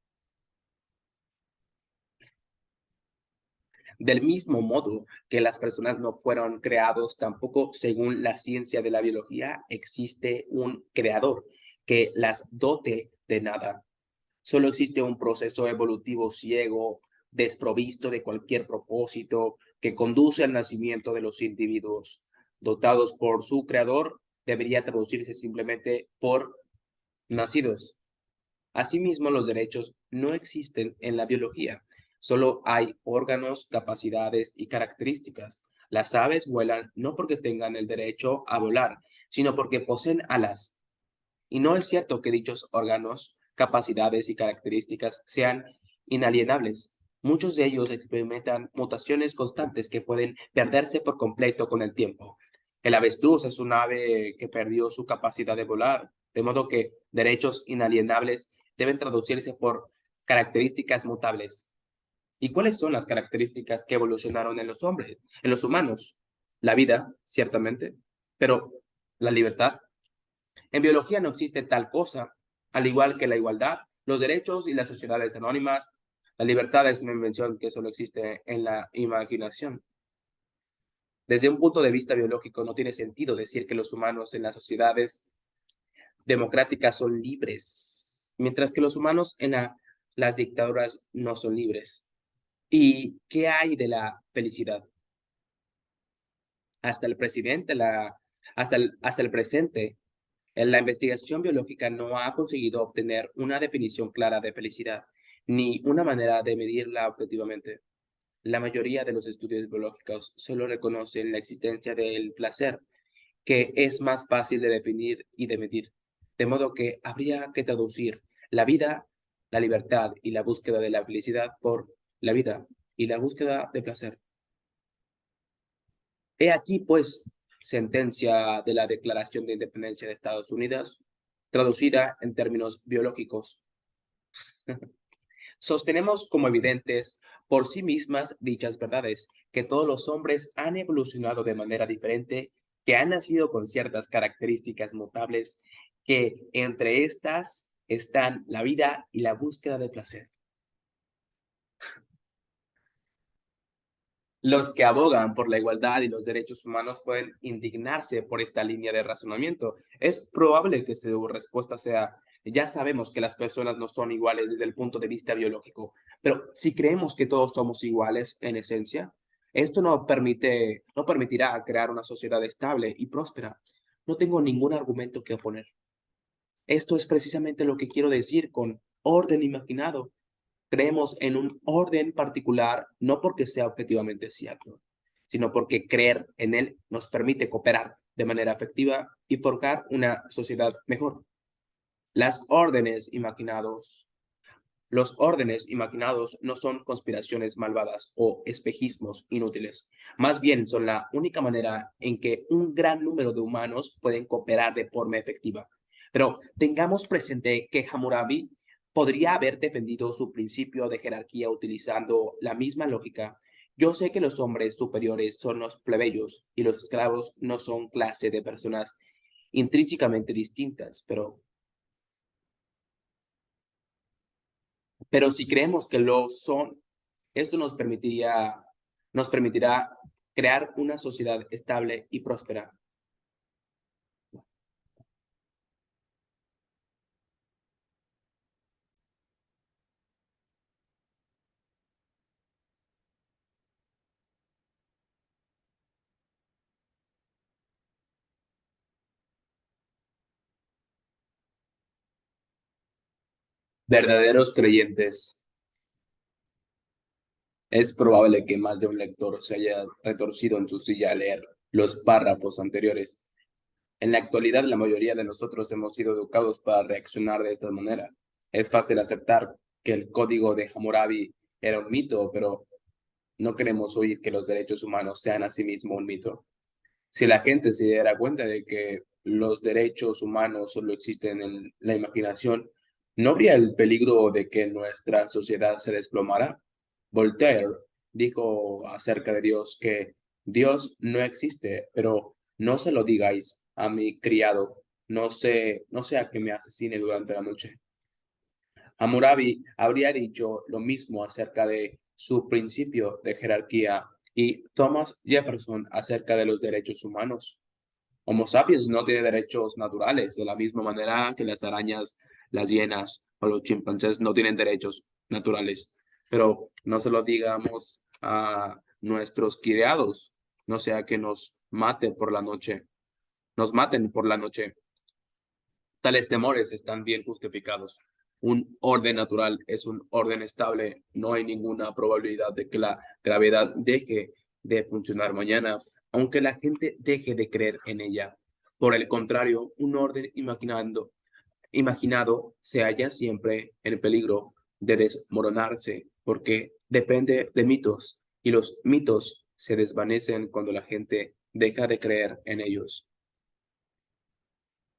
Del mismo modo que las personas no fueron creados, tampoco según la ciencia de la biología existe un creador que las dote de nada. Solo existe un proceso evolutivo ciego, desprovisto de cualquier propósito, que conduce al nacimiento de los individuos. Dotados por su creador, debería traducirse simplemente por nacidos. Asimismo, los derechos no existen en la biología. Solo hay órganos, capacidades y características. Las aves vuelan no porque tengan el derecho a volar, sino porque poseen alas. Y no es cierto que dichos órganos, capacidades y características sean inalienables. Muchos de ellos experimentan mutaciones constantes que pueden perderse por completo con el tiempo. El avestruz es un ave que perdió su capacidad de volar, de modo que derechos inalienables deben traducirse por características mutables. ¿Y cuáles son las características que evolucionaron en los hombres, en los humanos? La vida, ciertamente, pero la libertad. En biología no existe tal cosa, al igual que la igualdad, los derechos y las sociedades anónimas. La libertad es una invención que solo existe en la imaginación. Desde un punto de vista biológico, no tiene sentido decir que los humanos en las sociedades democráticas son libres, mientras que los humanos en las dictaduras no son libres. ¿Y qué hay de la felicidad? Hasta el presidente, hasta el presente, la investigación biológica no ha conseguido obtener una definición clara de felicidad, ni una manera de medirla objetivamente. La mayoría de los estudios biológicos solo reconocen la existencia del placer, que es más fácil de definir y de medir. De modo que habría que traducir la vida, la libertad y la búsqueda de la felicidad por la vida y la búsqueda de placer. He aquí, pues, sentencia de la Declaración de Independencia de Estados Unidos, traducida en términos biológicos. Sostenemos como evidentes por sí mismas dichas verdades, que todos los hombres han evolucionado de manera diferente, que han nacido con ciertas características mutables, que entre estas están la vida y la búsqueda de placer. Los que abogan por la igualdad y los derechos humanos pueden indignarse por esta línea de razonamiento. Es probable que su respuesta sea, ya sabemos que las personas no son iguales desde el punto de vista biológico, pero si creemos que todos somos iguales en esencia, esto no permitirá crear una sociedad estable y próspera. No tengo ningún argumento que oponer. Esto es precisamente lo que quiero decir con orden imaginado. Creemos en un orden particular no porque sea objetivamente cierto, sino porque creer en él nos permite cooperar de manera efectiva y forjar una sociedad mejor. Las órdenes imaginados Los órdenes imaginados no son conspiraciones malvadas o espejismos inútiles. Más bien son la única manera en que un gran número de humanos pueden cooperar de forma efectiva. Pero tengamos presente que Hammurabi podría haber defendido su principio de jerarquía utilizando la misma lógica. Yo sé que los hombres superiores son los plebeyos y los esclavos no son clase de personas intrínsecamente distintas, pero si creemos que lo son, esto nos permitirá crear una sociedad estable y próspera. Verdaderos creyentes. Es probable que más de un lector se haya retorcido en su silla al leer los párrafos anteriores. En la actualidad, la mayoría de nosotros hemos sido educados para reaccionar de esta manera. Es fácil aceptar que el código de Hammurabi era un mito, pero no queremos oír que los derechos humanos sean asimismo un mito. Si la gente se diera cuenta de que los derechos humanos solo existen en la imaginación, ¿no habría el peligro de que nuestra sociedad se desplomara? Voltaire dijo acerca de Dios que Dios no existe, pero no se lo digáis a mi criado, no sea que me asesine durante la noche. Hammurabi habría dicho lo mismo acerca de su principio de jerarquía y Thomas Jefferson acerca de los derechos humanos. Homo sapiens no tiene derechos naturales, de la misma manera que las arañas, las hienas o los chimpancés no tienen derechos naturales. Pero no se lo digamos a nuestros criados, no sea que nos maten por la noche. Tales temores están bien justificados. Un orden natural es un orden estable. No hay ninguna probabilidad de que la gravedad deje de funcionar mañana, aunque la gente deje de creer en ella. Por el contrario, un orden imaginado se halla siempre en peligro de desmoronarse, porque depende de mitos, y los mitos se desvanecen cuando la gente deja de creer en ellos.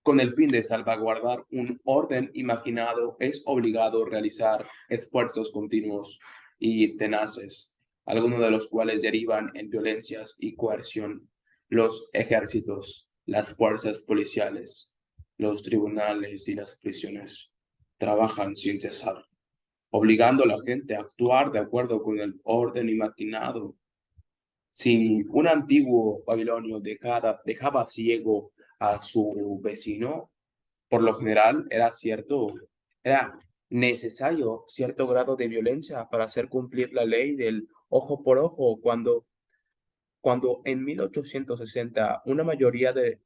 Con el fin de salvaguardar un orden imaginado, es obligado realizar esfuerzos continuos y tenaces, algunos de los cuales derivan en violencias y coerción. Los ejércitos, las fuerzas policiales, los tribunales y las prisiones trabajan sin cesar, obligando a la gente a actuar de acuerdo con el orden imaginado. Si un antiguo babilonio dejaba ciego a su vecino, por lo general era necesario cierto grado de violencia para hacer cumplir la ley del ojo por ojo cuando en 1860 una mayoría de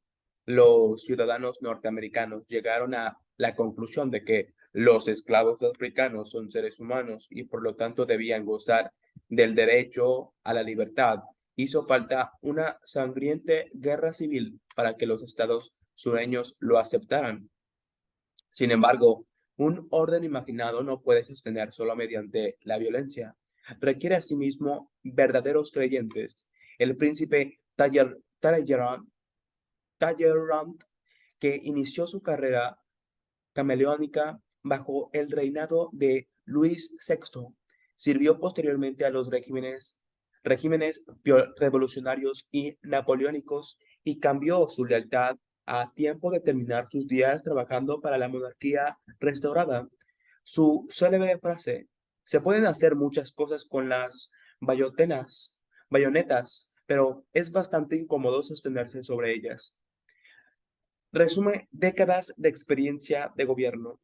los ciudadanos norteamericanos llegaron a la conclusión de que los esclavos africanos son seres humanos y por lo tanto debían gozar del derecho a la libertad, hizo falta una sangrienta guerra civil para que los estados sureños lo aceptaran. Sin embargo, un orden imaginado no puede sostener solo mediante la violencia. Requiere asimismo verdaderos creyentes. El príncipe Talleyrand, que inició su carrera camaleónica bajo el reinado de Luis VI, sirvió posteriormente a los regímenes revolucionarios y napoleónicos y cambió su lealtad a tiempo de terminar sus días trabajando para la monarquía restaurada. Su célebre frase: se pueden hacer muchas cosas con las bayonetas, pero es bastante incómodo sostenerse sobre ellas. Resume décadas de experiencia de gobierno.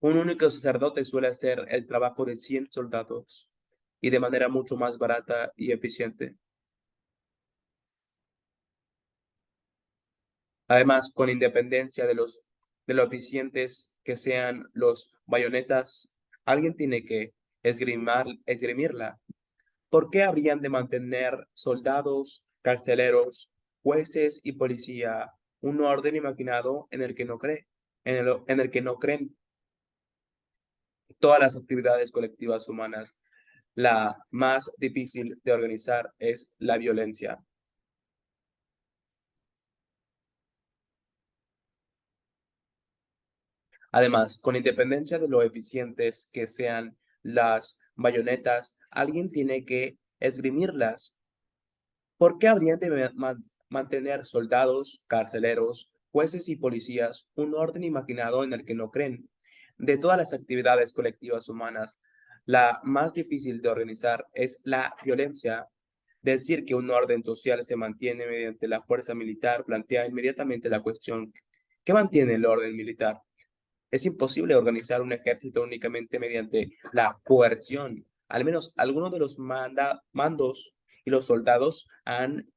Un único sacerdote suele hacer el trabajo de 100 soldados y de manera mucho más barata y eficiente. Además, con independencia de lo eficientes que sean los bayonetas, alguien tiene que esgrimirla. ¿Por qué habrían de mantener soldados, carceleros, jueces y policía un orden imaginado en el que no cree, en el que no creen? Todas las actividades colectivas humanas, la más difícil de organizar es la violencia. Además, con independencia de lo eficientes que sean las bayonetas, alguien tiene que esgrimirlas. ¿Por qué habrían de mantener soldados, carceleros, jueces y policías un orden imaginado en el que no creen? De todas las actividades colectivas humanas, la más difícil de organizar es la violencia. Decir que un orden social se mantiene mediante la fuerza militar plantea inmediatamente la cuestión: ¿qué mantiene el orden militar? Es imposible organizar un ejército únicamente mediante la coerción. Al menos algunos de los mandos y los soldados han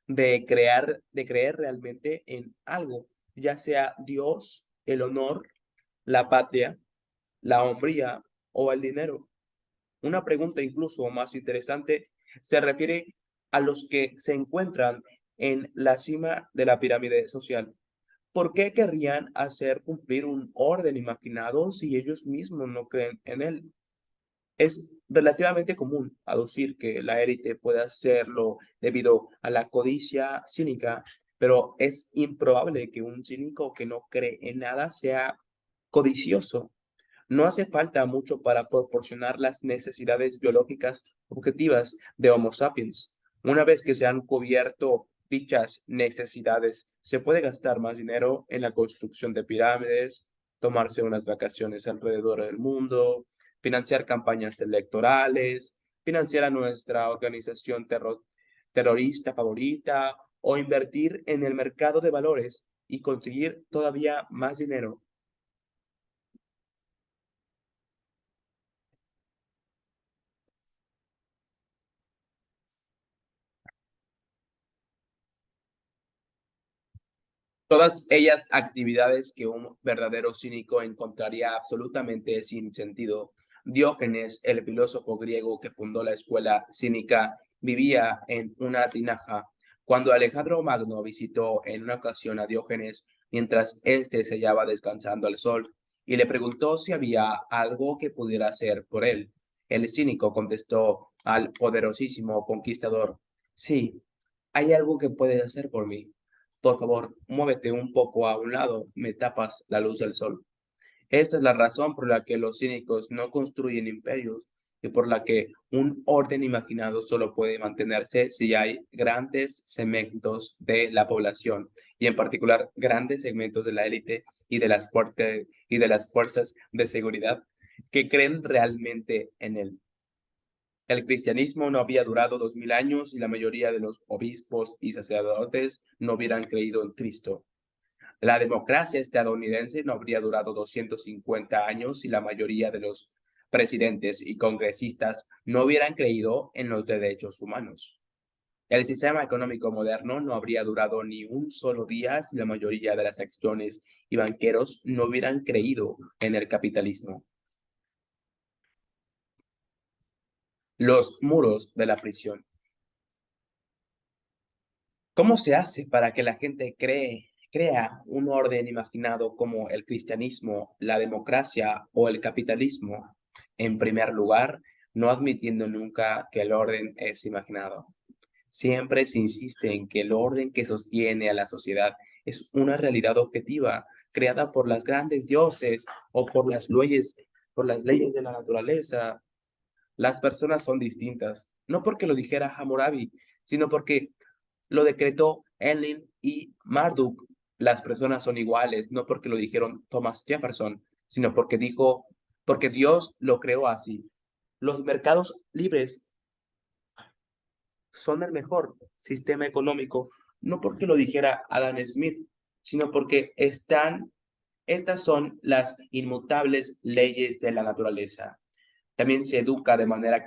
de creer realmente en algo, ya sea Dios, el honor, la patria, la hombría o el dinero. Una pregunta incluso más interesante se refiere a los que se encuentran en la cima de la pirámide social. ¿Por qué querrían hacer cumplir un orden imaginado si ellos mismos no creen en él? Es relativamente común aducir que la élite puede hacerlo debido a la codicia cínica, pero es improbable que un cínico que no cree en nada sea codicioso. No hace falta mucho para proporcionar las necesidades biológicas objetivas de Homo sapiens. Una vez que se han cubierto dichas necesidades, se puede gastar más dinero en la construcción de pirámides, tomarse unas vacaciones alrededor del mundo, financiar campañas electorales, financiar a nuestra organización terrorista favorita o invertir en el mercado de valores y conseguir todavía más dinero. Todas ellas actividades que un verdadero cínico encontraría absolutamente sin sentido. Diógenes, el filósofo griego que fundó la escuela cínica, vivía en una tinaja. Cuando Alejandro Magno visitó en una ocasión a Diógenes mientras éste se hallaba descansando al sol y le preguntó si había algo que pudiera hacer por él, el cínico contestó al poderosísimo conquistador: sí, hay algo que puedes hacer por mí. Por favor, muévete un poco a un lado, me tapas la luz del sol. Esta es la razón por la que los cínicos no construyen imperios y por la que un orden imaginado solo puede mantenerse si hay grandes segmentos de la población y en particular grandes segmentos de la élite y de las fuerzas de seguridad que creen realmente en él. El cristianismo no habría durado 2000 años y la mayoría de los obispos y sacerdotes no hubieran creído en Cristo. La democracia estadounidense no habría durado 250 años y la mayoría de los presidentes y congresistas no hubieran creído en los derechos humanos. El sistema económico moderno no habría durado ni un solo día si la mayoría de las acciones y banqueros no hubieran creído en el capitalismo. Los muros de la prisión. ¿Cómo se hace para que la gente crea un orden imaginado como el cristianismo, la democracia o el capitalismo? En primer lugar, no admitiendo nunca que el orden es imaginado. Siempre se insiste en que el orden que sostiene a la sociedad es una realidad objetiva, creada por las grandes dioses o por las leyes de la naturaleza. Las personas son distintas, no porque lo dijera Hammurabi, sino porque lo decretó Enlil y Marduk. Las personas son iguales, no porque lo dijeron Thomas Jefferson, sino porque Dios lo creó así. Los mercados libres son el mejor sistema económico, no porque lo dijera Adam Smith, sino porque estas son las inmutables leyes de la naturaleza. También se educa de manera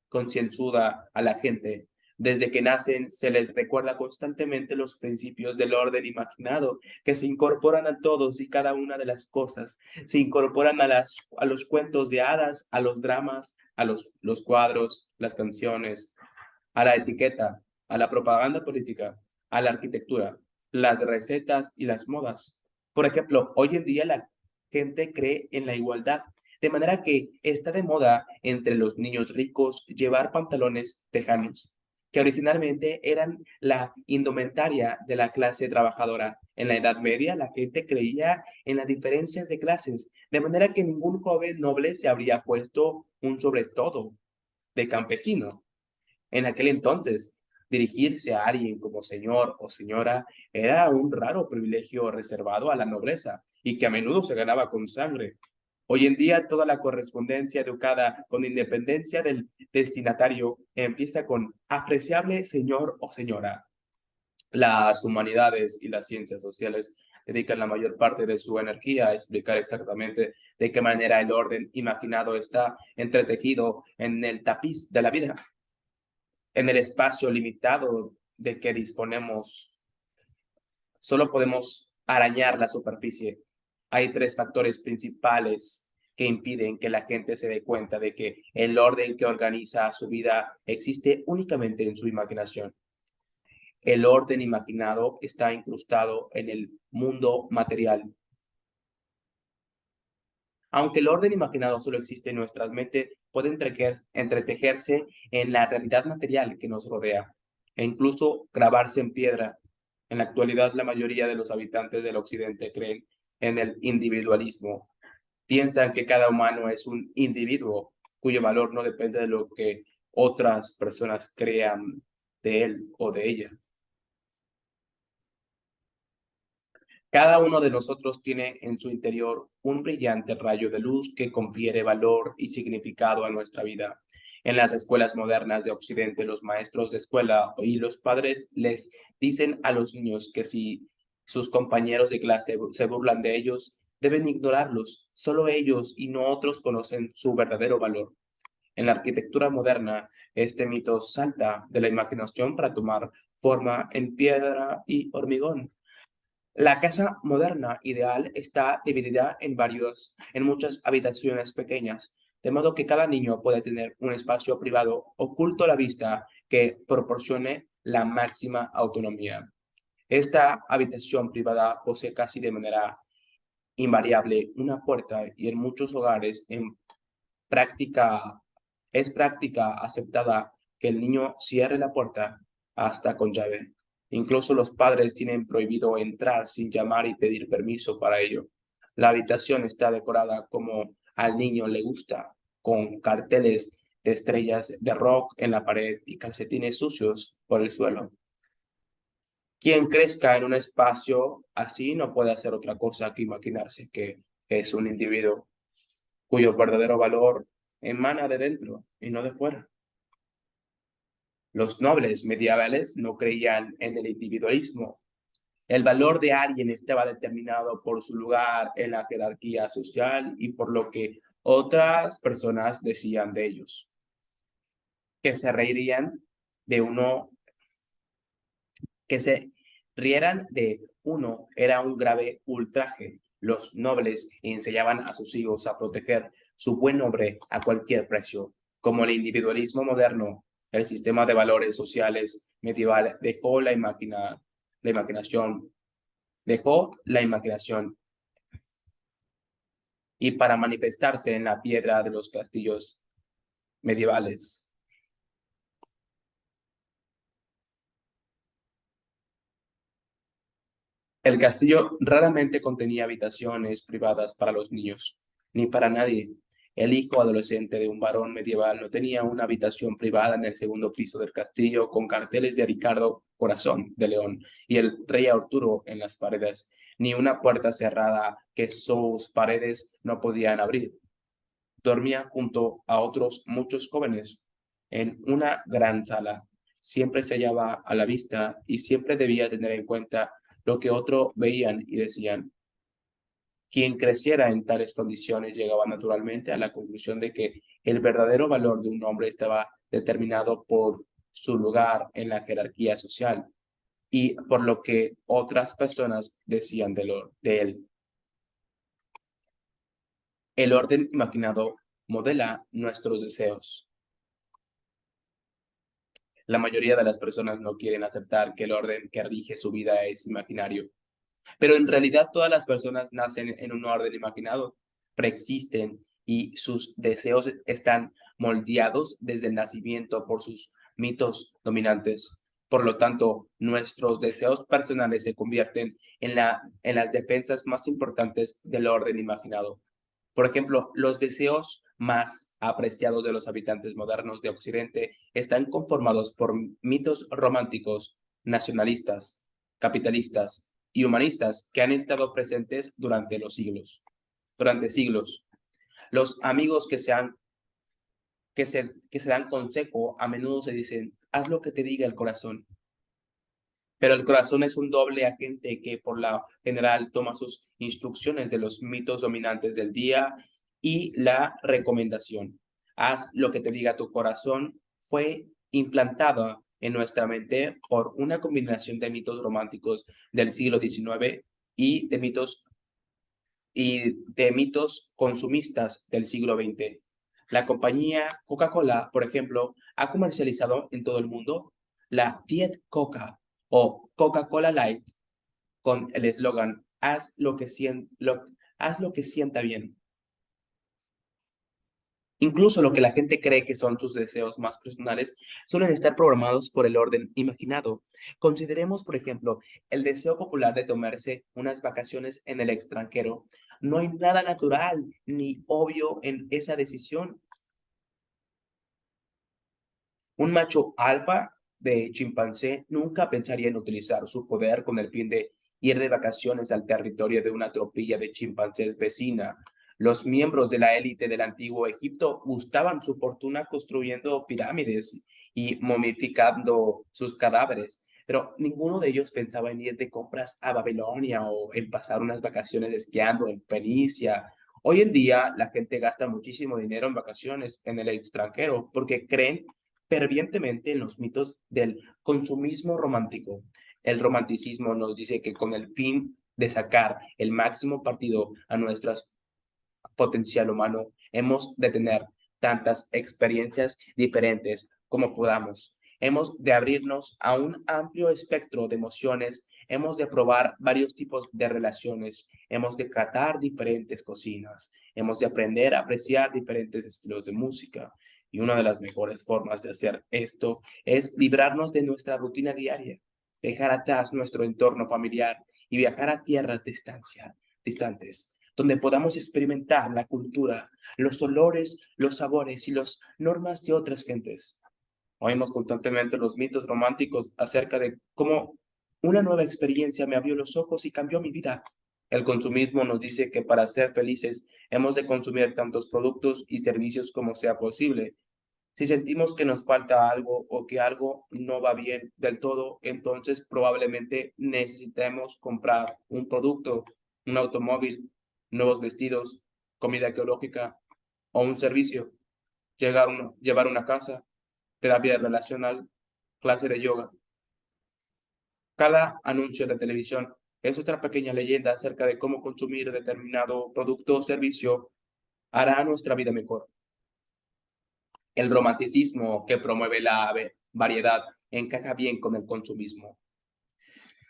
concienzuda a la gente. Desde que nacen se les recuerda constantemente los principios del orden imaginado que se incorporan a todos y cada una de las cosas. Se incorporan a los cuentos de hadas, a los dramas, a los cuadros, las canciones, a la etiqueta, a la propaganda política, a la arquitectura, las recetas y las modas. Por ejemplo, hoy en día la gente cree en la igualdad, de manera que está de moda entre los niños ricos llevar pantalones tejanos, que originalmente eran la indumentaria de la clase trabajadora. En la Edad Media, la gente creía en las diferencias de clases, de manera que ningún joven noble se habría puesto un sobre todo de campesino. En aquel entonces, dirigirse a alguien como señor o señora era un raro privilegio reservado a la nobleza y que a menudo se ganaba con sangre. Hoy en día, toda la correspondencia educada con independencia del destinatario empieza con apreciable señor o señora. Las humanidades y las ciencias sociales dedican la mayor parte de su energía a explicar exactamente de qué manera el orden imaginado está entretejido en el tapiz de la vida. En el espacio limitado de que disponemos, solo podemos arañar la superficie. Hay tres factores principales que impiden que la gente se dé cuenta de que el orden que organiza su vida existe únicamente en su imaginación. El orden imaginado está incrustado en el mundo material. Aunque el orden imaginado solo existe en nuestras mentes, puede entretejerse en la realidad material que nos rodea e incluso grabarse en piedra. En la actualidad, la mayoría de los habitantes del occidente creen en el individualismo. Piensan que cada humano es un individuo cuyo valor no depende de lo que otras personas crean de él o de ella. Cada uno de nosotros tiene en su interior un brillante rayo de luz que confiere valor y significado a nuestra vida. En las escuelas modernas de Occidente, los maestros de escuela y los padres les dicen a los niños que si sus compañeros de clase se burlan de ellos, deben ignorarlos. Solo ellos y no otros conocen su verdadero valor. En la arquitectura moderna, este mito salta de la imaginación para tomar forma en piedra y hormigón. La casa moderna ideal está dividida en muchas habitaciones pequeñas, de modo que cada niño puede tener un espacio privado oculto a la vista que proporcione la máxima autonomía. Esta habitación privada posee casi de manera invariable una puerta y en muchos hogares práctica, es práctica aceptada que el niño cierre la puerta hasta con llave. Incluso los padres tienen prohibido entrar sin llamar y pedir permiso para ello. La habitación está decorada como al niño le gusta, con carteles de estrellas de rock en la pared y calcetines sucios por el suelo. Quien crezca en un espacio así no puede hacer otra cosa que imaginarse que es un individuo cuyo verdadero valor emana de dentro y no de fuera. Los nobles medievales no creían en el individualismo. El valor de alguien estaba determinado por su lugar en la jerarquía social y por lo que otras personas decían de ellos. Que se reirían de uno, que se rieran de uno era un grave ultraje. Los nobles enseñaban a sus hijos a proteger su buen nombre a cualquier precio. Como el individualismo moderno, el sistema de valores sociales medieval la imaginación, dejó la imaginación y para manifestarse en la piedra de los castillos medievales. El castillo raramente contenía habitaciones privadas para los niños, ni para nadie. El hijo adolescente de un varón medieval no tenía una habitación privada en el segundo piso del castillo con carteles de Ricardo Corazón de León y el rey Arturo en las paredes, ni una puerta cerrada que sus paredes no podían abrir. Dormía junto a otros muchos jóvenes en una gran sala. Siempre se hallaba a la vista y siempre debía tener en cuenta lo que otros veían y decían. Quien creciera en tales condiciones llegaba naturalmente a la conclusión de que el verdadero valor de un hombre estaba determinado por su lugar en la jerarquía social y por lo que otras personas decían de él. El orden imaginado modela nuestros deseos. La mayoría de las personas no quieren aceptar que el orden que rige su vida es imaginario, pero en realidad todas las personas nacen en un orden imaginado, preexisten y sus deseos están moldeados desde el nacimiento por sus mitos dominantes. Por lo tanto, nuestros deseos personales se convierten en las defensas más importantes del orden imaginado. Por ejemplo, los deseos más apreciados de los habitantes modernos de Occidente están conformados por mitos románticos, nacionalistas, capitalistas y humanistas que han estado presentes durante los siglos. Durante siglos, los amigos que se dan consejo a menudo se dicen, haz lo que te diga el corazón. Pero el corazón es un doble agente que por la general toma sus instrucciones de los mitos dominantes del día y la recomendación. Haz lo que te diga tu corazón fue implantada en nuestra mente por una combinación de mitos románticos del siglo XIX y de mitos consumistas del siglo XX. La compañía Coca-Cola, por ejemplo, ha comercializado en todo el mundo la Diet Coca o Coca-Cola Light con el eslogan haz lo que sienta bien. Incluso lo que la gente cree que son sus deseos más personales suelen estar programados por el orden imaginado. Consideremos, por ejemplo, el deseo popular de tomarse unas vacaciones en el extranjero. No hay nada natural ni obvio en esa decisión. Un macho alfa de chimpancé nunca pensaría en utilizar su poder con el fin de ir de vacaciones al territorio de una tropilla de chimpancés vecina. Los miembros de la élite del antiguo Egipto buscaban su fortuna construyendo pirámides y momificando sus cadáveres, pero ninguno de ellos pensaba en ir de compras a Babilonia o en pasar unas vacaciones esquiando en Fenicia. Hoy en día la gente gasta muchísimo dinero en vacaciones en el extranjero porque creen fervientemente en los mitos del consumismo romántico. El romanticismo nos dice que con el fin de sacar el máximo partido a nuestro potencial humano, hemos de tener tantas experiencias diferentes como podamos. Hemos de abrirnos a un amplio espectro de emociones, hemos de probar varios tipos de relaciones, hemos de catar diferentes cocinas, hemos de aprender a apreciar diferentes estilos de música. Y una de las mejores formas de hacer esto es librarnos de nuestra rutina diaria, dejar atrás nuestro entorno familiar y viajar a tierras distantes, donde podamos experimentar la cultura, los olores, los sabores y las normas de otras gentes. Oímos constantemente los mitos románticos acerca de cómo una nueva experiencia me abrió los ojos y cambió mi vida. El consumismo nos dice que para ser felices hemos de consumir tantos productos y servicios como sea posible. Si sentimos que nos falta algo o que algo no va bien del todo, entonces probablemente necesitemos comprar un producto, un automóvil, nuevos vestidos, comida ecológica o un servicio, llevar una casa, terapia relacional, clase de yoga. Cada anuncio de televisión es otra pequeña leyenda acerca de cómo consumir determinado producto o servicio hará nuestra vida mejor. El romanticismo que promueve la variedad encaja bien con el consumismo.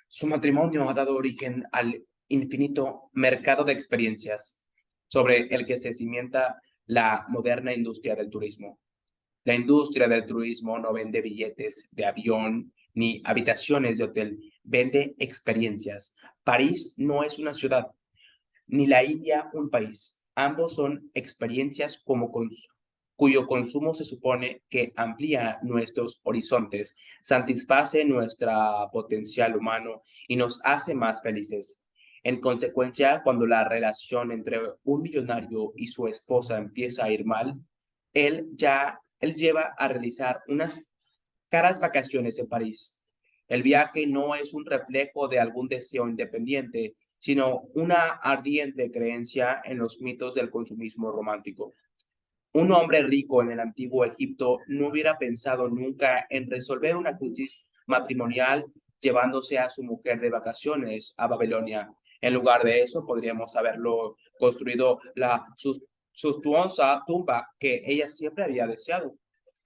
Su matrimonio ha dado origen al infinito mercado de experiencias sobre el que se cimienta la moderna industria del turismo. La industria del turismo no vende billetes de avión ni habitaciones de hotel, vende experiencias. París no es una ciudad, ni la India un país. Ambos son experiencias cuyo consumo se supone que amplía nuestros horizontes, satisface nuestra potencial humano y nos hace más felices. En consecuencia, cuando la relación entre un millonario y su esposa empieza a ir mal, él lleva a realizar unas caras vacaciones en París. El viaje no es un reflejo de algún deseo independiente, sino una ardiente creencia en los mitos del consumismo romántico. Un hombre rico en el antiguo Egipto no hubiera pensado nunca en resolver una crisis matrimonial llevándose a su mujer de vacaciones a Babilonia. En lugar de eso, podríamos haberlo construido suntuosa tumba que ella siempre había deseado.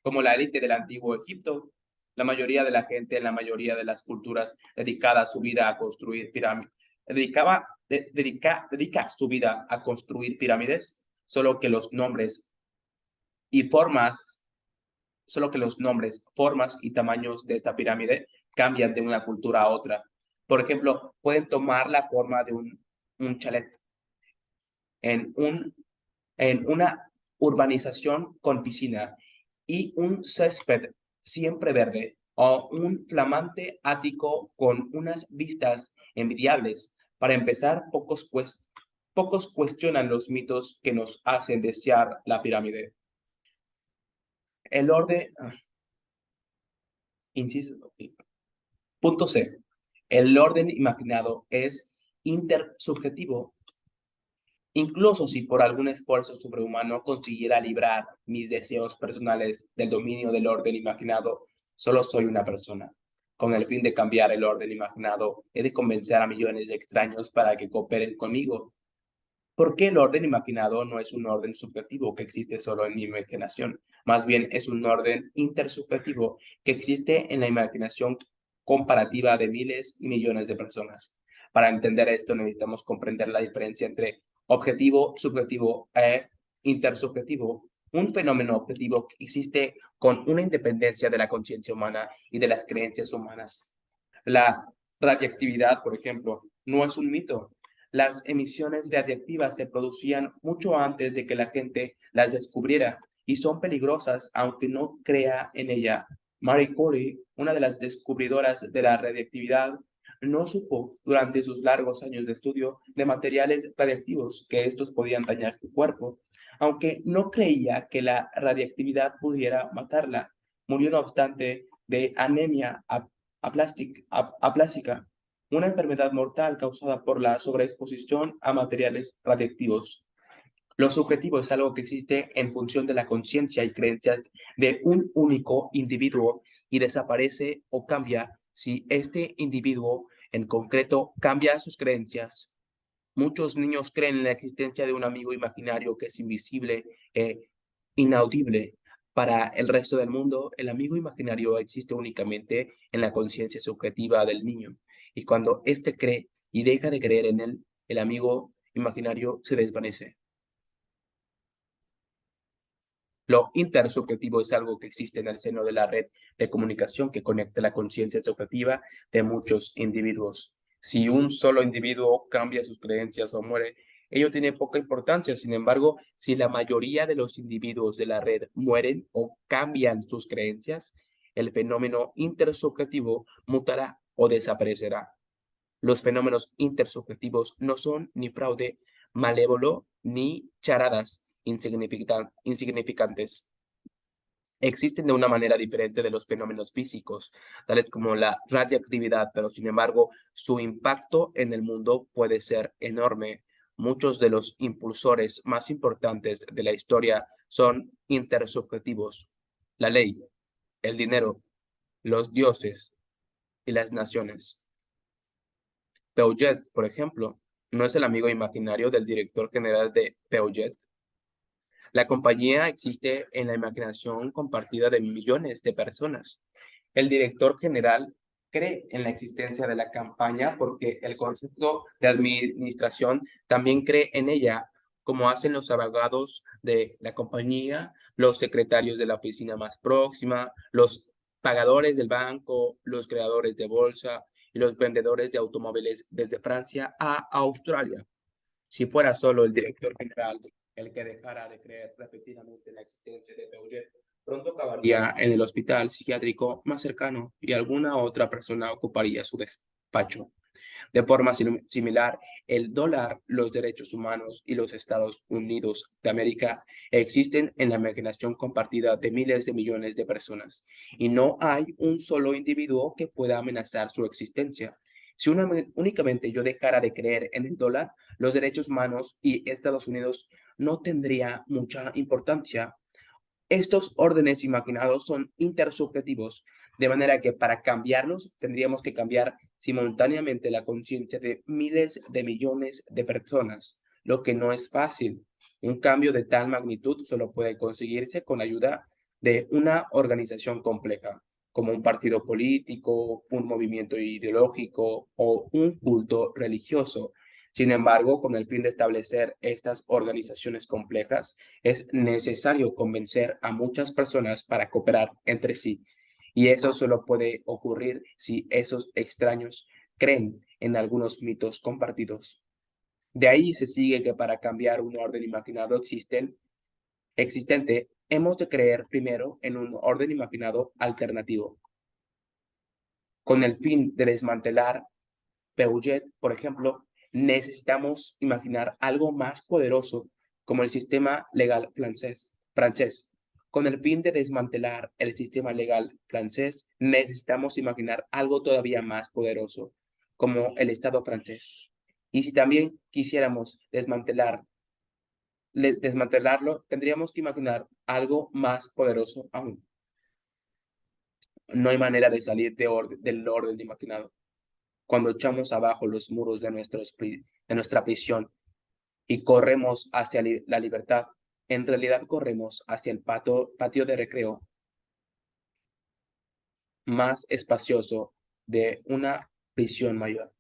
Como la élite del antiguo Egipto, la mayoría de la gente en la mayoría de las culturas dedicada su vida a construir pirámides, dedica su vida a construir pirámides, solo que los nombres y formas, solo que los nombres, formas y tamaños de esta pirámide cambian de una cultura a otra. Por ejemplo, pueden tomar la forma de un chalet en, un, en una urbanización con piscina y un césped siempre verde o un flamante ático con unas vistas envidiables. Para empezar, pocos cuestionan los mitos que nos hacen desear la pirámide. El orden, inciso, punto C. El orden imaginado es intersubjetivo. Incluso si por algún esfuerzo sobrehumano consiguiera librar mis deseos personales del dominio del orden imaginado, solo soy una persona. Con el fin de cambiar el orden imaginado, he de convencer a millones de extraños para que cooperen conmigo. ¿Por qué el orden imaginado no es un orden subjetivo que existe solo en mi imaginación? Más bien es un orden intersubjetivo que existe en la imaginación comparativa de miles y millones de personas. Para entender esto necesitamos comprender la diferencia entre objetivo, subjetivo e intersubjetivo. Un fenómeno objetivo que existe con una independencia de la conciencia humana y de las creencias humanas. La radiactividad, por ejemplo, no es un mito. Las emisiones radiactivas se producían mucho antes de que la gente las descubriera y son peligrosas aunque no crea en ella. Marie Curie, una de las descubridoras de la radiactividad, no supo durante sus largos años de estudio de materiales radiactivos que estos podían dañar su cuerpo, aunque no creía que la radiactividad pudiera matarla. Murió no obstante de anemia aplástica, una enfermedad mortal causada por la sobreexposición a materiales radiactivos. Lo subjetivo es algo que existe en función de la conciencia y creencias de un único individuo y desaparece o cambia si este individuo en concreto cambia sus creencias. Muchos niños creen en la existencia de un amigo imaginario que es invisible e inaudible. Para el resto del mundo, el amigo imaginario existe únicamente en la conciencia subjetiva del niño. Y cuando éste cree y deja de creer en él, el amigo imaginario se desvanece. Lo intersubjetivo es algo que existe en el seno de la red de comunicación que conecta la conciencia subjetiva de muchos individuos. Si un solo individuo cambia sus creencias o muere, ello tiene poca importancia. Sin embargo, si la mayoría de los individuos de la red mueren o cambian sus creencias, el fenómeno intersubjetivo mutará o desaparecerá. Los fenómenos intersubjetivos no son ni fraude malévolo ni charadas insignificantes. Existen de una manera diferente de los fenómenos físicos, tales como la radiactividad, pero sin embargo, su impacto en el mundo puede ser enorme. Muchos de los impulsores más importantes de la historia son intersubjetivos. La ley, el dinero, los dioses y las naciones. Peugeot, por ejemplo, no es el amigo imaginario del director general de Peugeot. La compañía existe en la imaginación compartida de millones de personas. El director general cree en la existencia de la campaña porque el concepto de administración también cree en ella, como hacen los abogados de la compañía, los secretarios de la oficina más próxima, los pagadores del banco, los creadores de bolsa y los vendedores de automóviles desde Francia a Australia. Si fuera solo el director general el que dejara de creer repetidamente en la existencia de Peugeot, pronto acabaría en el hospital psiquiátrico más cercano y alguna otra persona ocuparía su despacho. De forma similar, el dólar, los derechos humanos y los Estados Unidos de América existen en la imaginación compartida de miles de millones de personas y no hay un solo individuo que pueda amenazar su existencia. Si únicamente yo dejara de creer en el dólar, los derechos humanos y Estados Unidos no tendría mucha importancia. Estos órdenes imaginados son intersubjetivos, de manera que para cambiarlos tendríamos que cambiar simultáneamente la conciencia de miles de millones de personas, lo que no es fácil. Un cambio de tal magnitud solo puede conseguirse con la ayuda de una organización compleja, como un partido político, un movimiento ideológico o un culto religioso. Sin embargo, con el fin de establecer estas organizaciones complejas, es necesario convencer a muchas personas para cooperar entre sí. Y eso solo puede ocurrir si esos extraños creen en algunos mitos compartidos. De ahí se sigue que para cambiar un orden imaginado existente, hemos de creer primero en un orden imaginado alternativo. Con el fin de desmantelar Peugeot, por ejemplo, necesitamos imaginar algo más poderoso como el sistema legal francés. Con el fin de desmantelar el sistema legal francés, necesitamos imaginar algo todavía más poderoso como el Estado francés. Y si también quisiéramos desmantelarlo, tendríamos que imaginar algo más poderoso aún. No hay manera de salir del orden imaginado. Cuando echamos abajo los muros de nuestra prisión y corremos hacia la libertad, en realidad corremos hacia el patio de recreo más espacioso de una prisión mayor.